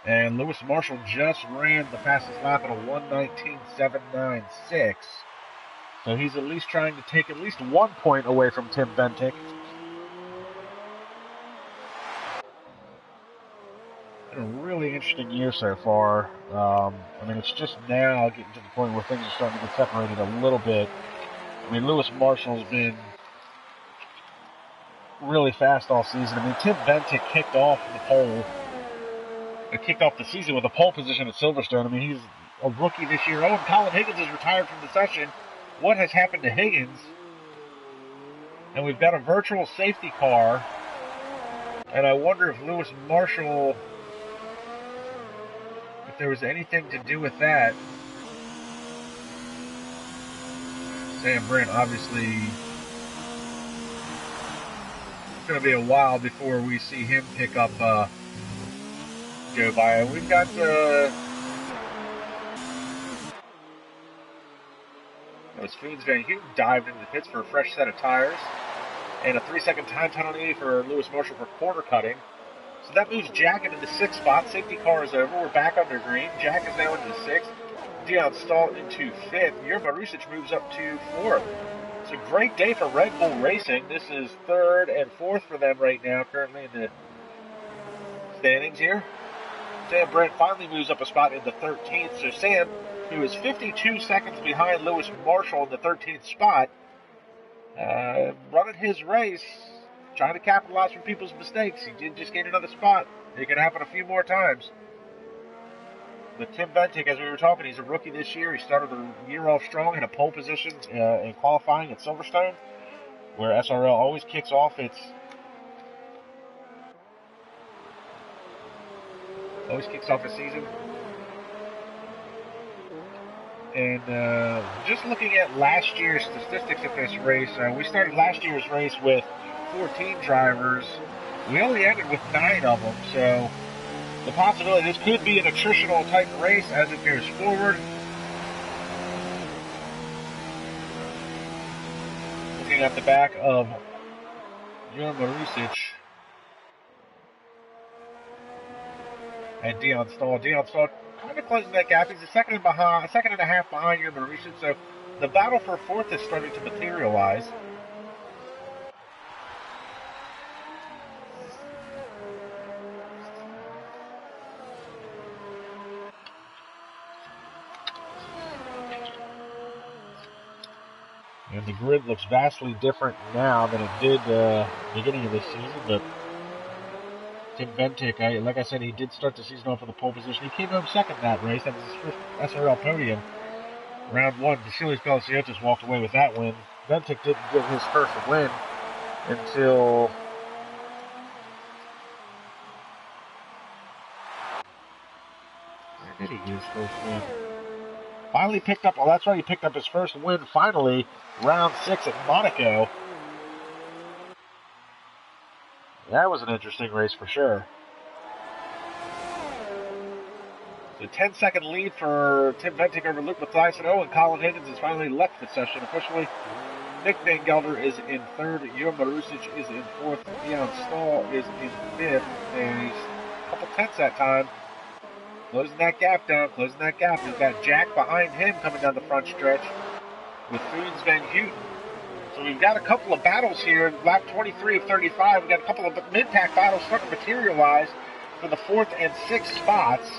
And Lewis Marshall just ran the fastest lap at a 1:19.796. So he's at least trying to take at least 1 point away from Tim Ventic. Been a really interesting year so far. I mean, it's just now getting to the point where things are starting to get separated a little bit. I mean, Lewis Marshall's been really fast all season. I mean, Tim Ventic kicked off the season with a pole position at Silverstone. I mean, he's a rookie this year. Oh, and Colin Higgins is retired from the session. What has happened to Higgins? And we've got a virtual safety car. And I wonder if Lewis Marshall, if there was anything to do with that. Sam Brent, obviously, it's going to be a while before we see him pick up go by. We've got Fiends Van Houten dived into the pits for a fresh set of tires, and a 3-second time penalty for Lewis Marshall for quarter cutting. So that moves Jack into the 6th spot. Safety car is over. We're back under green. Jack is now into the 6th. Dion Stahl into 5th. Jurgen Marusic moves up to 4th. It's a great day for Red Bull Racing. This is 3rd and 4th for them right now, currently in the standings here. Sam Brent finally moves up a spot in the 13th. So Sam, who is 52 seconds behind Lewis Marshall in the 13th spot, running his race, trying to capitalize from people's mistakes. He did just gain another spot. It can happen a few more times. But Tim Ventic, as we were talking, he's a rookie this year. He started the year off strong, in a pole position in qualifying at Silverstone, where SRL always kicks off its season. And just looking at last year's statistics of this race, we started last year's race with 14 drivers. We only ended with 9 of them, so the possibility this could be an attritional type race as it goes forward. Looking at the back of Jurgen Marusic and Dion Stahl. Dion Stahl kind of closing that gap. He's a second and a half behind Jurgen Marusic, so the battle for 4th is starting to materialize. And the grid looks vastly different now than it did beginning of this season, but Tim Ventic, like I said, he did start the season off with a pole position. He came home second in that race. That was his first SRL podium. Round 1, Vasilis Pelosiotis walked away with that win. Ventic didn't get his first win until where did he get his first win? Finally picked up, that's right, he picked up his first win finally, round 6 at Monaco. That was an interesting race for sure. The 10-second lead for Tim Ventic over Luke Mathiasen. Oh, and Colin Higgins has finally left the session officially. Nick Van Gelder is in 3rd. Jurgen Marusic is in 4th. Dion Stahl is in 5th. And he's a couple tenths that time Closing that gap down, closing that gap. We've got Jack behind him coming down the front stretch with Foons Van Houten. So we've got a couple of battles here in lap 23 of 35. We've got a couple of mid-pack battles starting to materialize for the 4th and 6th spots.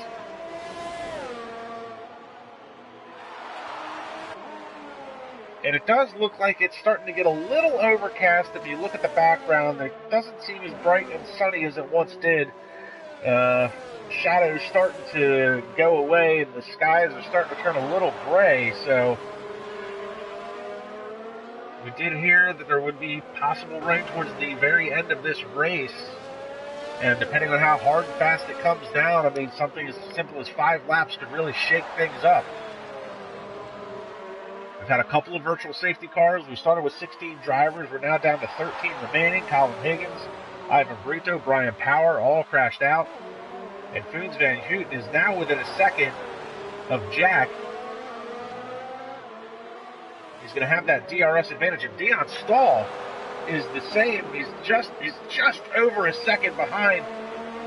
And it does look like it's starting to get a little overcast. If you look at the background, it doesn't seem as bright and sunny as it once did. Shadows starting to go away, and the skies are starting to turn a little gray. So we did hear that there would be possible rain towards the very end of this race. And depending on how hard and fast it comes down, I mean, something as simple as 5 laps could really shake things up. We've had a couple of virtual safety cars. We started with 16 drivers. We're now down to 13 remaining. Colin Higgins, Ivan Brito, Brian Power, all crashed out. And Foons Van Houten is now within a second of Jack. He's going to have that DRS advantage. And Dion Stahl is the same. He's just over a second behind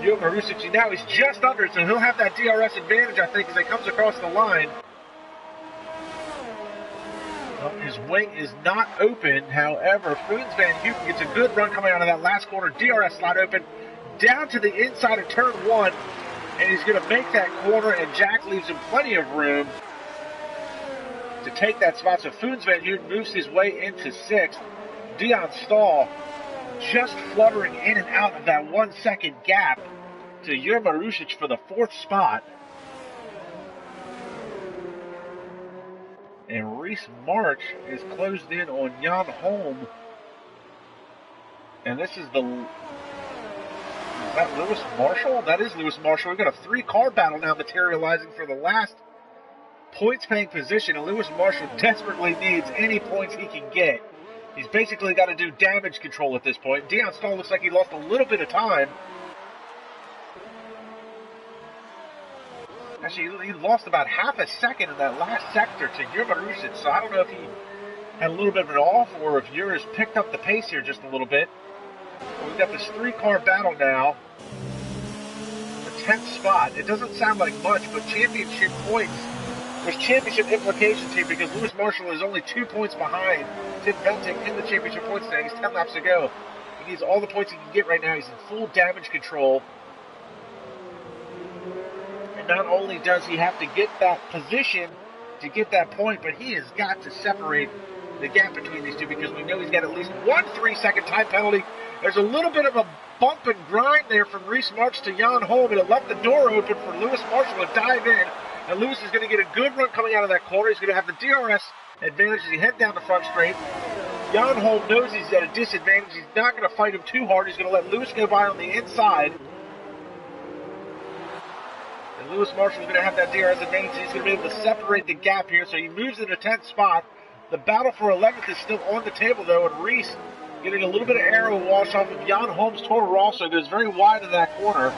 Joe Marusic. Now he's just under, so he'll have that DRS advantage, I think, as he comes across the line. His wing is not open. However, Foons Van Houten gets a good run coming out of that last corner. DRS slot open down to the inside of turn 1. And he's going to make that corner, and Jack leaves him plenty of room to take that spot. So Foons Van Houten moves his way into 6th. Dion Stahl just fluttering in and out of that 1 second gap to Jure Marusic for the 4th spot. And Reese March is closed in on Jan Holm. And this is is that Lewis Marshall? That is Lewis Marshall. We've got a 3-car battle now materializing for the last points-paying position. And Lewis Marshall desperately needs any points he can get. He's basically got to do damage control at this point. Dion Stahl looks like he lost a little bit of time. Actually, he lost about half a second in that last sector to Jure Marusic, so I don't know if he had a little bit of an off or if Jure's picked up the pace here just a little bit. But we've got this 3-car battle now. The 10th spot. It doesn't sound like much, but championship points. There's championship implications here because Lewis Marshall is only 2 points behind Tim Benting in the championship points standings. 10 laps to go. He needs all the points he can get right now. He's in full damage control. Not only does he have to get that position to get that point, but he has got to separate the gap between these two because we know he's got at least 1 3-second time penalty. There's a little bit of a bump and grind there from Reese March to Jan Holm, and it left the door open for Lewis Marshall to dive in. And Lewis is going to get a good run coming out of that corner. He's going to have the DRS advantage as he heads down the front straight. Jan Holm knows he's at a disadvantage. He's not going to fight him too hard. He's going to let Lewis go by on the inside. Lewis Marshall is going to have that DRS advantage. He's going to be able to separate the gap here, so he moves to the 10th spot. The battle for 11th is still on the table, though, and Reese getting a little bit of arrow wash off of Jan Holm's Toro Rosso. Goes very wide in that corner.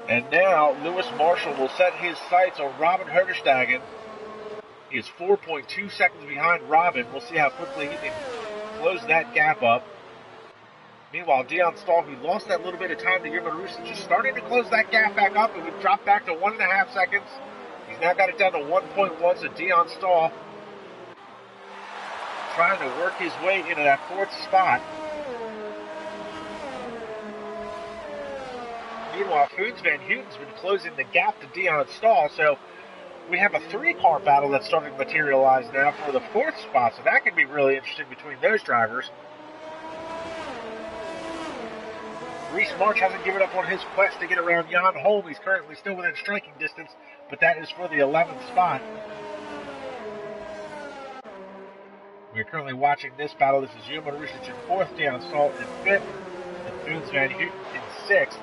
And now Lewis Marshall will set his sights on Robin Herderstagen. He is 4.2 seconds behind Robin. We'll see how quickly he can close that gap up. Meanwhile, Dion Stahl, who lost that little bit of time to Jure Marusic, just starting to close that gap back up. It would drop back to 1.5 seconds. He's now got it down to 1.1, so Dion Stahl trying to work his way into that 4th spot. Meanwhile, Foons Van Houten's been closing the gap to Dion Stahl, so we have a 3-car battle that's starting to materialize now for the 4th spot, so that could be really interesting between those drivers. Reese March hasn't given up on his quest to get around Jan Holm. He's currently still within striking distance, but that is for the 11th spot. We're currently watching this battle. This is Jure Marusic in 4th, Dion Stahl in 5th, and Foons Van Houten in 6th.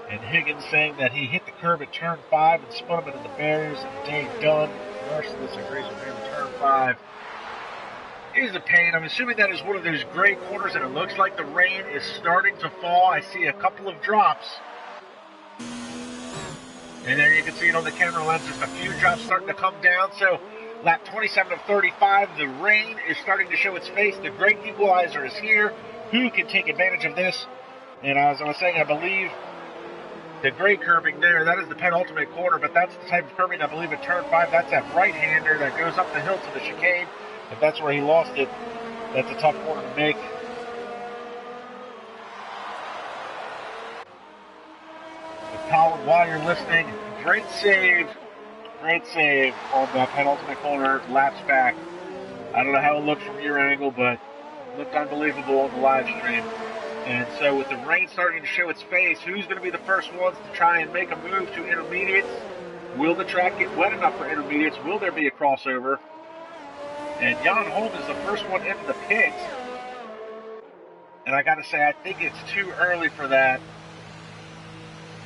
And Higgins saying that he hit the curb at turn 5 and spun him into the barriers, and Dave Dunn merciless agrees with him. Turn 5 is a pain. I'm assuming that is one of those gray corners, and it looks like the rain is starting to fall. I see a couple of drops. And there you can see it on the camera lens. There's a few drops starting to come down. So Lap 27 of 35. The rain is starting to show its face. The great equalizer is here. Who can take advantage of this? And as I was saying, I believe the great curbing there, that is the penultimate corner, but that's the type of curbing I believe at turn 5. That's that right-hander that goes up the hill to the chicane. If that's where he lost it, that's a tough corner to make. With Colin, while you're listening, great save on that penultimate corner, laps back. I don't know how it looked from your angle, but it looked unbelievable on the live stream. And so with the rain starting to show its face, who's going to be the first ones to try and make a move to intermediates? Will the track get wet enough for intermediates? Will there be a crossover? And Jan Holm is the first one into the pits. And I got to say, I think it's too early for that.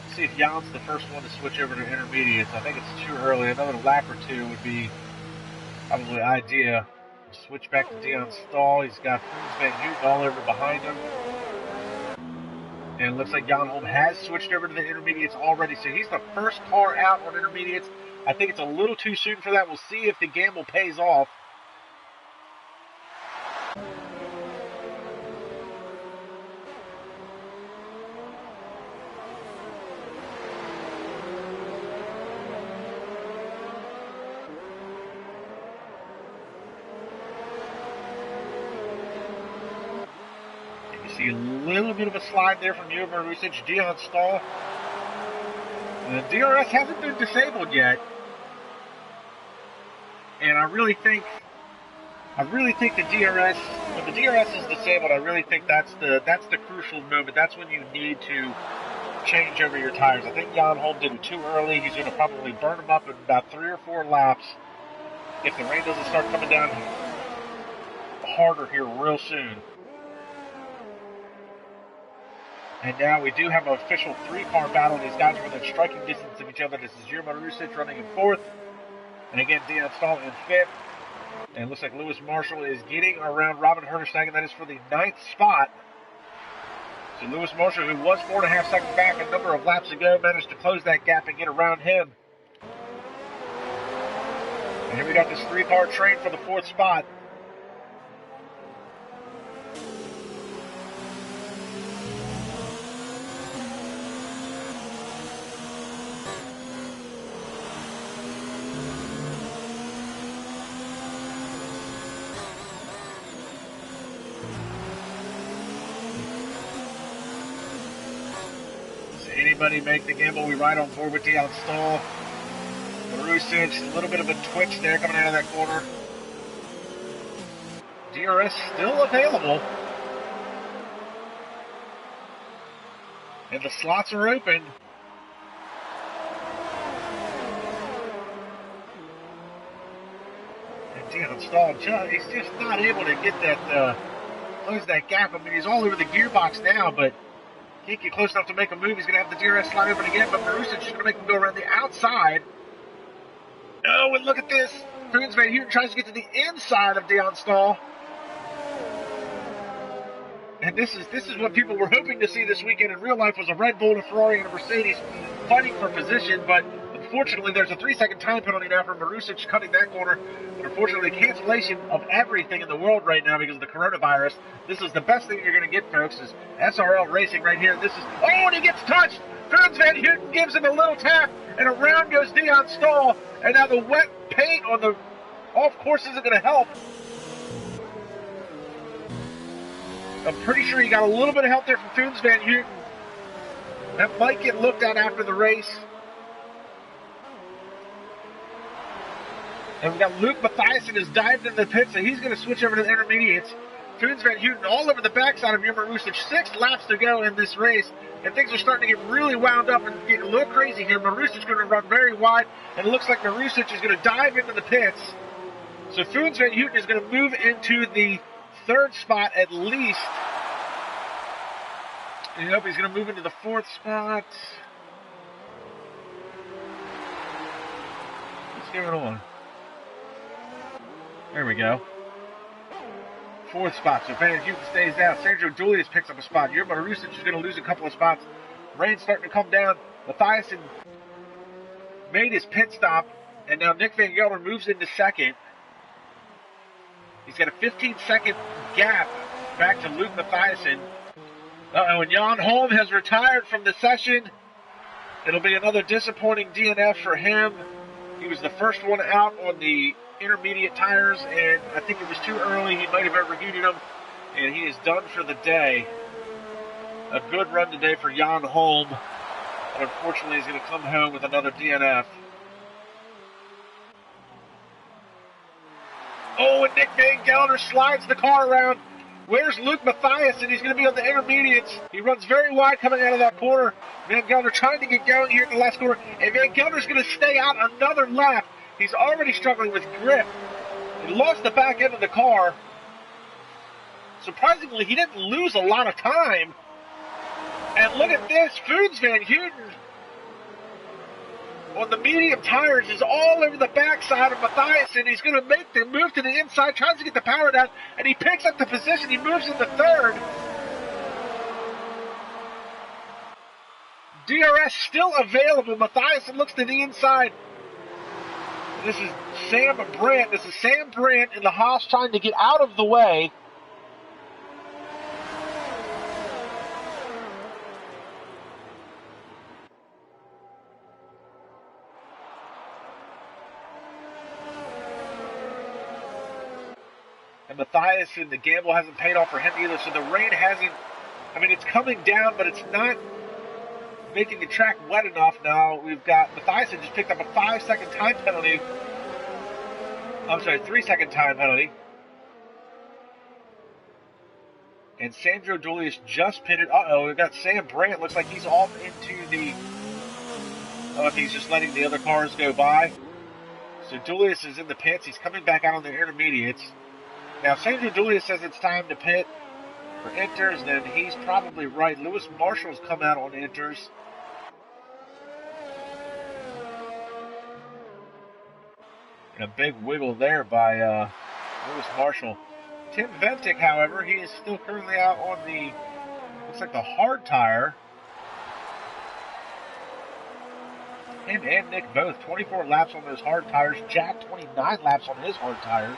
Let's see if Jan's the first one to switch over to intermediates. I think it's too early. Another lap or two would be probably the idea. Switch back to Dion Stahl. He's got Frans van Houten all over behind him. And it looks like Jan Holm has switched over to the intermediates already. So he's the first car out on intermediates. I think it's a little too soon for that. We'll see if the gamble pays off. See a little bit of a slide there from Jovan Marusic, Dion Stahl. The DRS hasn't been disabled yet, and I really think the DRS, when the DRS is disabled, I really think that's the crucial moment. That's when you need to change over your tires. I think Jan Holm did it too early. He's going to probably burn them up in about 3 or 4 laps if the rain doesn't start coming down harder here real soon. And now we do have an official 3-car battle. These guys are within striking distance of each other. This is Jovan Marusic running in 4th. And again, Dion Stahl in 5th. And it looks like Lewis Marshall is getting around Robin Herderstegen. That is for the 9th spot. So Lewis Marshall, who was 4.5 seconds back a number of laps ago, managed to close that gap and get around him. And here we got this 3-car train for the 4th spot. Anybody make the gamble? We ride on board with Dion Stahl. Marusic, a little bit of a twitch there coming out of that corner. DRS still available. And the slots are open. And Dion Stahl, he's just not able to get that, close that gap. I mean, he's all over the gearbox now, but can't get close enough to make a move. He's going to have the DRS slide open again, but Marusic is going to make him go around the outside. Oh, and look at this. Frans van Houten tries to get to the inside of Dion Stahl. And this is what people were hoping to see this weekend in real life, was a Red Bull, a Ferrari, and a Mercedes fighting for position, but unfortunately there's a 3-second time penalty now for Marusic cutting that corner. And unfortunately, cancellation of everything in the world right now because of the coronavirus. This is the best thing you're going to get, folks, is SRL racing right here. This is, oh, and he gets touched! Frans van Houten gives him a little tap, and around goes Dion Stahl, and now the wet paint on the off course isn't going to help. I'm pretty sure he got a little bit of help there from Frans van Houten. That might get looked at after the race. And we got Luke Mathiasen has dived into the pit, so he's going to switch over to the intermediates. Frans van Houten all over the backside of Jovan Marusic. 6 laps to go in this race, and things are starting to get really wound up and get a little crazy here. Marusic's going to run very wide, and it looks like Marusic is going to dive into the pits. So Frans van Houten is going to move into the 3rd spot at least. And he's going to move into the 4th spot. What's going on? There we go. 4th spot. So Van Houten stays down. Sandro Julius picks up a spot. Jovan Marusic is going to lose a couple of spots. Rain's starting to come down. Mathiasen made his pit stop. And now Nick Van Gelder moves into 2nd. He's got a 15-second gap back to Luke Mathiasen. And Jan Holm has retired from the session. It'll be another disappointing DNF for him. He was the first one out on the intermediate tires, and I think it was too early. He might have overheated them, and he is done for the day. A good run today for Jan Holm, but unfortunately he's going to come home with another DNF. Oh, and Nick Van Gelder slides the car around. Where's Luke Mathiasen? He's going to be on the intermediates. He runs very wide coming out of that corner. Van Gelder trying to get going here in the last corner. And Van Gelder's going to stay out another lap. He's already struggling with grip. He lost the back end of the car. Surprisingly, he didn't lose a lot of time. And look at this. Foons Van Houten on the medium tires is all over the backside of Mathiasen. He's going to make the move to the inside, tries to get the power down, and he picks up the position. He moves into third. DRS still available. Mathiasen looks to the inside. This is Sam Brandt. This is Sam Brandt in the Haas trying to get out of the way. And Mathiasen, the gamble hasn't paid off for him either, so the rain hasn't, I mean, it's coming down, but it's not making the track wet enough now. We've got, Mathiasen just picked up a 5-second time penalty. I'm sorry, 3-second time penalty. And Sandro Dulius just pitted. Uh-oh, we've got Sam Brandt. Looks like he's off into the, oh, if he's just letting the other cars go by. So Dulius is in the pits. He's coming back out on the intermediates. Now, Sandro Dulius says it's time to pit for inters, then he's probably right. Lewis Marshall's come out on inters. And a big wiggle there by Lewis Marshall. Tim Ventic, however, he is still currently out on the, looks like the hard tire. Him and Nick both, 24 laps on those hard tires. Jack, 29 laps on his hard tires.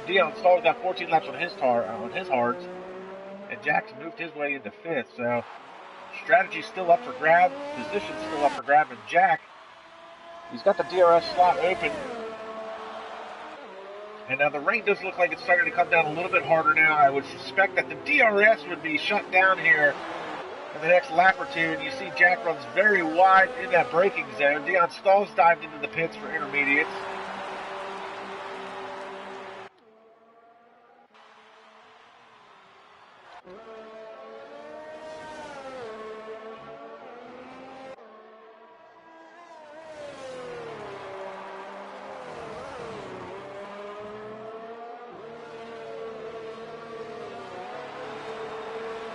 Dion Stall's got 14 laps on his hards, and Jack's moved his way into fifth. So strategy's still up for grab, position's still up for grab, and Jack, he's got the DRS slot open. And now the rain does look like it's starting to come down a little bit harder now. I would suspect that the DRS would be shut down here in the next lap or two, and you see Jack runs very wide in that braking zone. Dion Stall's dived into the pits for intermediates.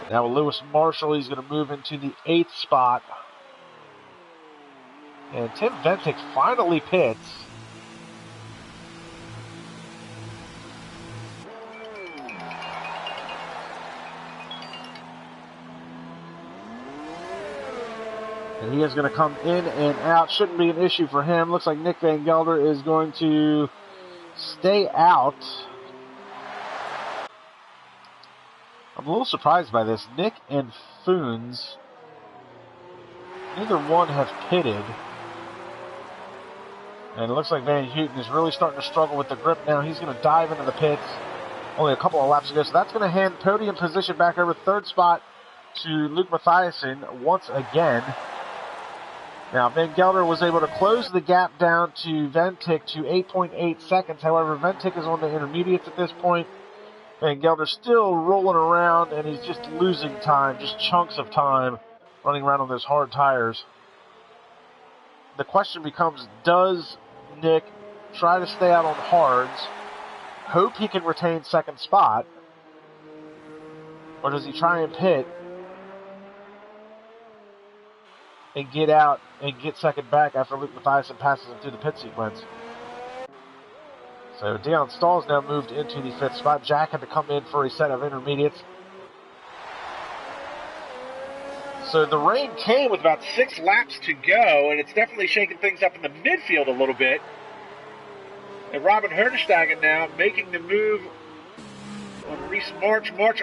Now Lewis Marshall, he's going to move into the 8th spot. And Tim Ventic finally pits. And he is going to come in and out. Shouldn't be an issue for him. Looks like Nick Van Gelder is going to stay out. I'm a little surprised by this. Nick and Foons, neither one have pitted. And it looks like Van Houten is really starting to struggle with the grip now. He's going to dive into the pits only a couple of laps ago. So that's going to hand podium position back over, 3rd spot to Luke Mathiasen once again. Now, Van Gelder was able to close the gap down to Ventic to 8.8 seconds. However, Ventic is on the intermediates at this point. Van Gelder's still rolling around, and he's just losing time, just chunks of time, running around on those hard tires. The question becomes, does Nick try to stay out on hards, hope he can retain 2nd spot, or does he try and pit and get out and get 2nd back after Luke Mathiasen passes him through the pit sequence? So Dion Stall's now moved into the 5th spot. Jack had to come in for a set of intermediates. So the rain came with about 6 laps to go, and it's definitely shaking things up in the midfield a little bit. And Robin Herdestegen now making the move on Reese March. March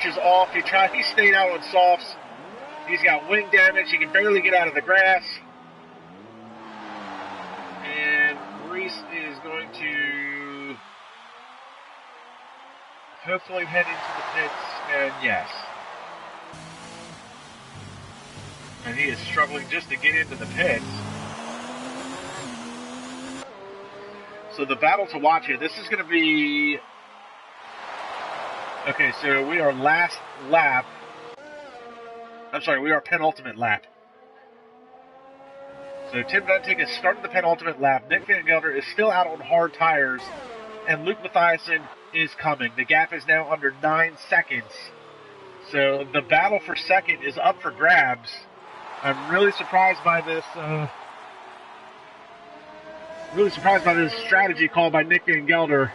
is off. He stayed out on softs. He's got wing damage. He can barely get out of the grass. And Reese is going to hopefully head into the pits. And yes. And he is struggling just to get into the pits. So the battle to watch here, this is going to be... Okay, so we are last lap. I'm sorry, we are penultimate lap. So Tim Ventic has started the penultimate lap. Nick Van Gelder is still out on hard tires. And Luke Mathiasen is coming. The gap is now under 9 seconds. So the battle for second is up for grabs. I'm really surprised by this... Really surprised by this strategy call by Nick Van Gelder.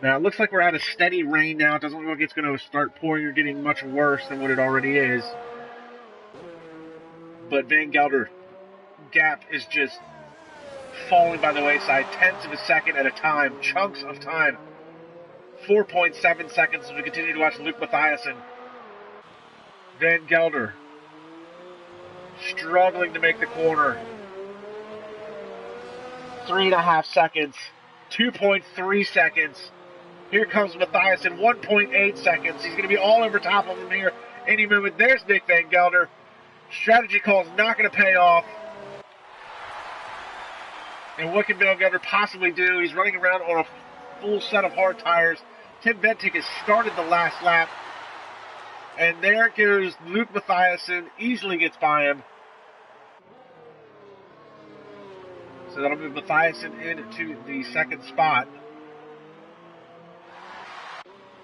Now, it looks like we're at a steady rain now. It doesn't look like it's going to start pouring or getting much worse than what it already is. But Van Gelder gap is just falling by the wayside. Tenths of a second at a time. Chunks of time. 4.7 seconds as we continue to watch Luke Mathiasen. Van Gelder struggling to make the corner. 3.5 seconds, 2.3 seconds. Here comes Mathiasen, 1.8 seconds. He's going to be all over top of him here any moment. There's Nick Van Gelder. Strategy call is not going to pay off. And what can Van Gelder possibly do? He's running around on a full set of hard tires. Tim Ventic has started the last lap. And there goes Luke Mathiasen, easily gets by him. So that'll move Mathiasen into the second spot.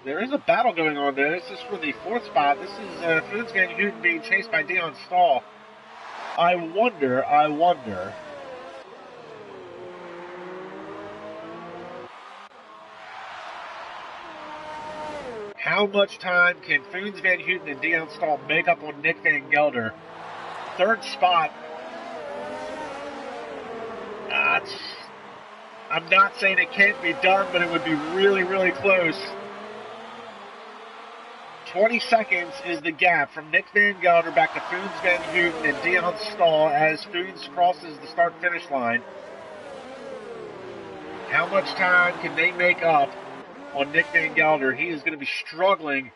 There is a battle going on there. This is for the fourth spot. This is Foons Van Houten being chased by Dion Stahl. I wonder. How much time can Foons Van Houten and Dion Stahl make up on Nick Van Gelder? Third spot. I'm not saying it can't be done, but it would be really, really close. 20 seconds is the gap from Nick Van Gelder back to Foons Van Houten and Dion Stahl as Foons crosses the start-finish line. How much time can they make up on Nick Van Gelder? He is going to be struggling.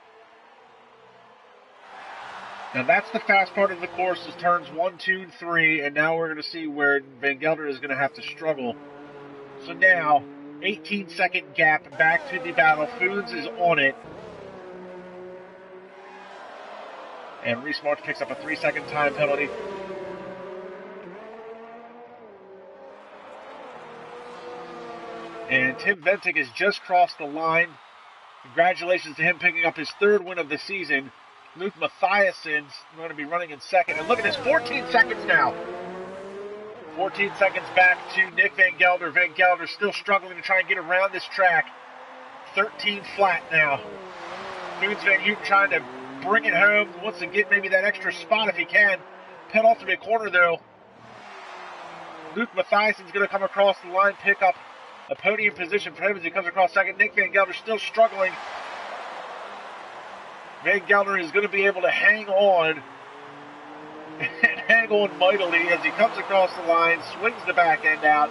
Now that's the fast part of the course, is turns 1, 2, and 3, and now we're going to see where Van Gelder is going to have to struggle. So now, 18-second gap back to the battle. Foons is on it. And Reese March picks up a 3-second time penalty. And Tim Ventic has just crossed the line. Congratulations to him picking up his third win of the season. Luke Mathiasen's going to be running in second. And look at this, 14 seconds now. 14 seconds back to Nick Van Gelder. Van Gelder still struggling to try and get around this track. 13 flat now. Foons Van Houten trying to bring it home. Wants to get maybe that extra spot if he can. Penultimate corner though. Luke Mathiasen's going to come across the line, pick up a podium position for him as he comes across second. Nick Van Gelder still struggling. Van Gelder is going to be able to hang on and hang on mightily as he comes across the line, swings the back end out.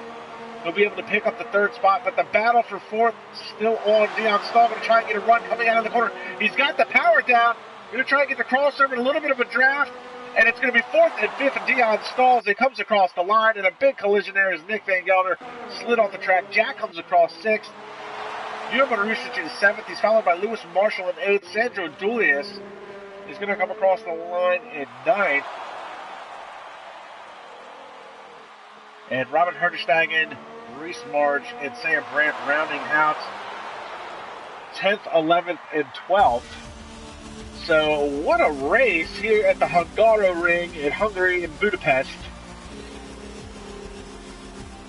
He'll be able to pick up the third spot, but the battle for fourth still on. Dion Stahl going to try and get a run coming out of the corner. He's got the power down. Going to try and get the crossover in a little bit of a draft, and it's going to be fourth and fifth and Dion Stahl as he comes across the line, and a big collision there as Nick Van Gelder slid off the track. Jack comes across sixth. Gio Marusic in seventh. He's followed by Lewis Marshall in eighth. Sandro Dulius is going to come across the line in ninth. And Robin Herdestegen, Reese March, and Sam Brandt rounding out 10th, 11th, and 12th. So what a race here at the Hungaroring in Hungary in Budapest.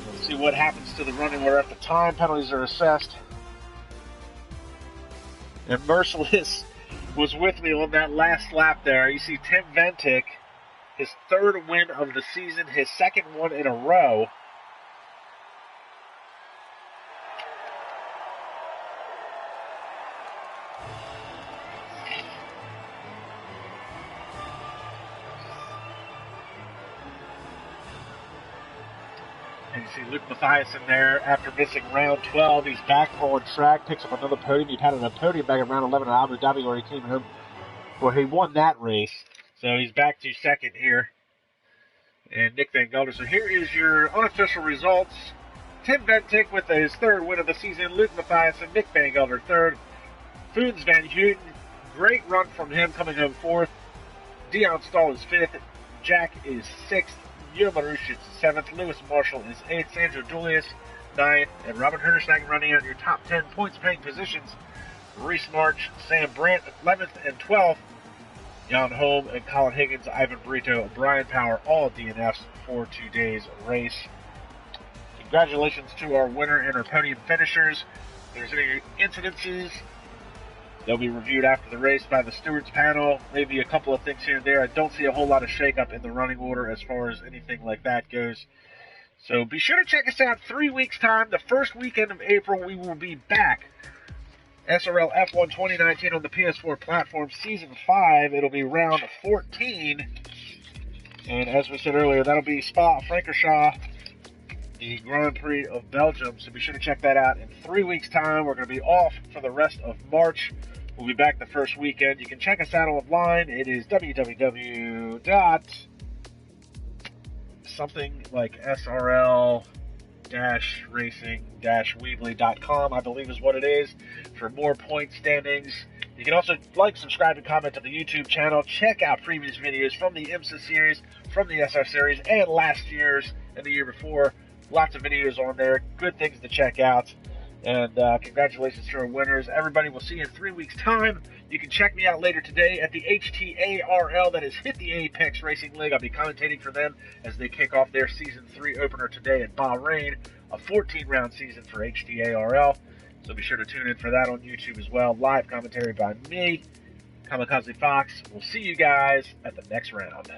Let's see what happens to the running where at the time penalties are assessed. And Merciless was with me on that last lap there. You see Tim Ventic, his third win of the season, his second one in a row. And you see Luke Mathiasen there after missing round 12. He's back on track, picks up another podium. He'd had a podium back in round 11 at Abu Dhabi where he came home, where he won that race. So he's back to second here. And Nick Van Gelder. So here is your unofficial results. Tim Bentinck with his third win of the season. Luke Mathiasen, Nick Van Gelder third. Foons Van Houten, great run from him coming home fourth. Dion Stahl is fifth. Jack is sixth. Yo Marush is seventh. Lewis Marshall is eighth. Sandro Julius ninth. And Robin Hernersnacken running out your top 10 points paying positions. Reese March, Sam Brandt 11th and 12th. Jan Holm and Colin Higgins, Ivan Brito, Brian Power, all DNFs for today's race. Congratulations to our winner and our podium finishers. If there's any incidences, they'll be reviewed after the race by the stewards panel. Maybe a couple of things here and there. I don't see a whole lot of shakeup in the running order as far as anything like that goes. So be sure to check us out 3 weeks' time. The first weekend of April, we will be back. SRL F1 2019 on the PS4 platform, Season 5. It'll be round 14. And as we said earlier, that'll be Spa-Francorchamps, the Grand Prix of Belgium. So be sure to check that out in 3 weeks' time. We're going to be off for the rest of March. We'll be back the first weekend. You can check us out online. It is www.SRL-racing-weebly.com, I believe is what it is, for more point standings. You can also like, subscribe, and comment to the YouTube channel. Check out previous videos from the IMSA series, from the SR series, and last year's and the year before. Lots of videos on there. Good things to check out. And congratulations to our winners. Everybody, we'll see you in 3 weeks' time. You can check me out later today at the HTARL, that is Hit the Apex Racing League. I'll be commentating for them as they kick off their Season 3 opener today at Bahrain, a 14-round season for HTARL. So be sure to tune in for that on YouTube as well. Live commentary by me, KAMIKAZE-FOX. We'll see you guys at the next round.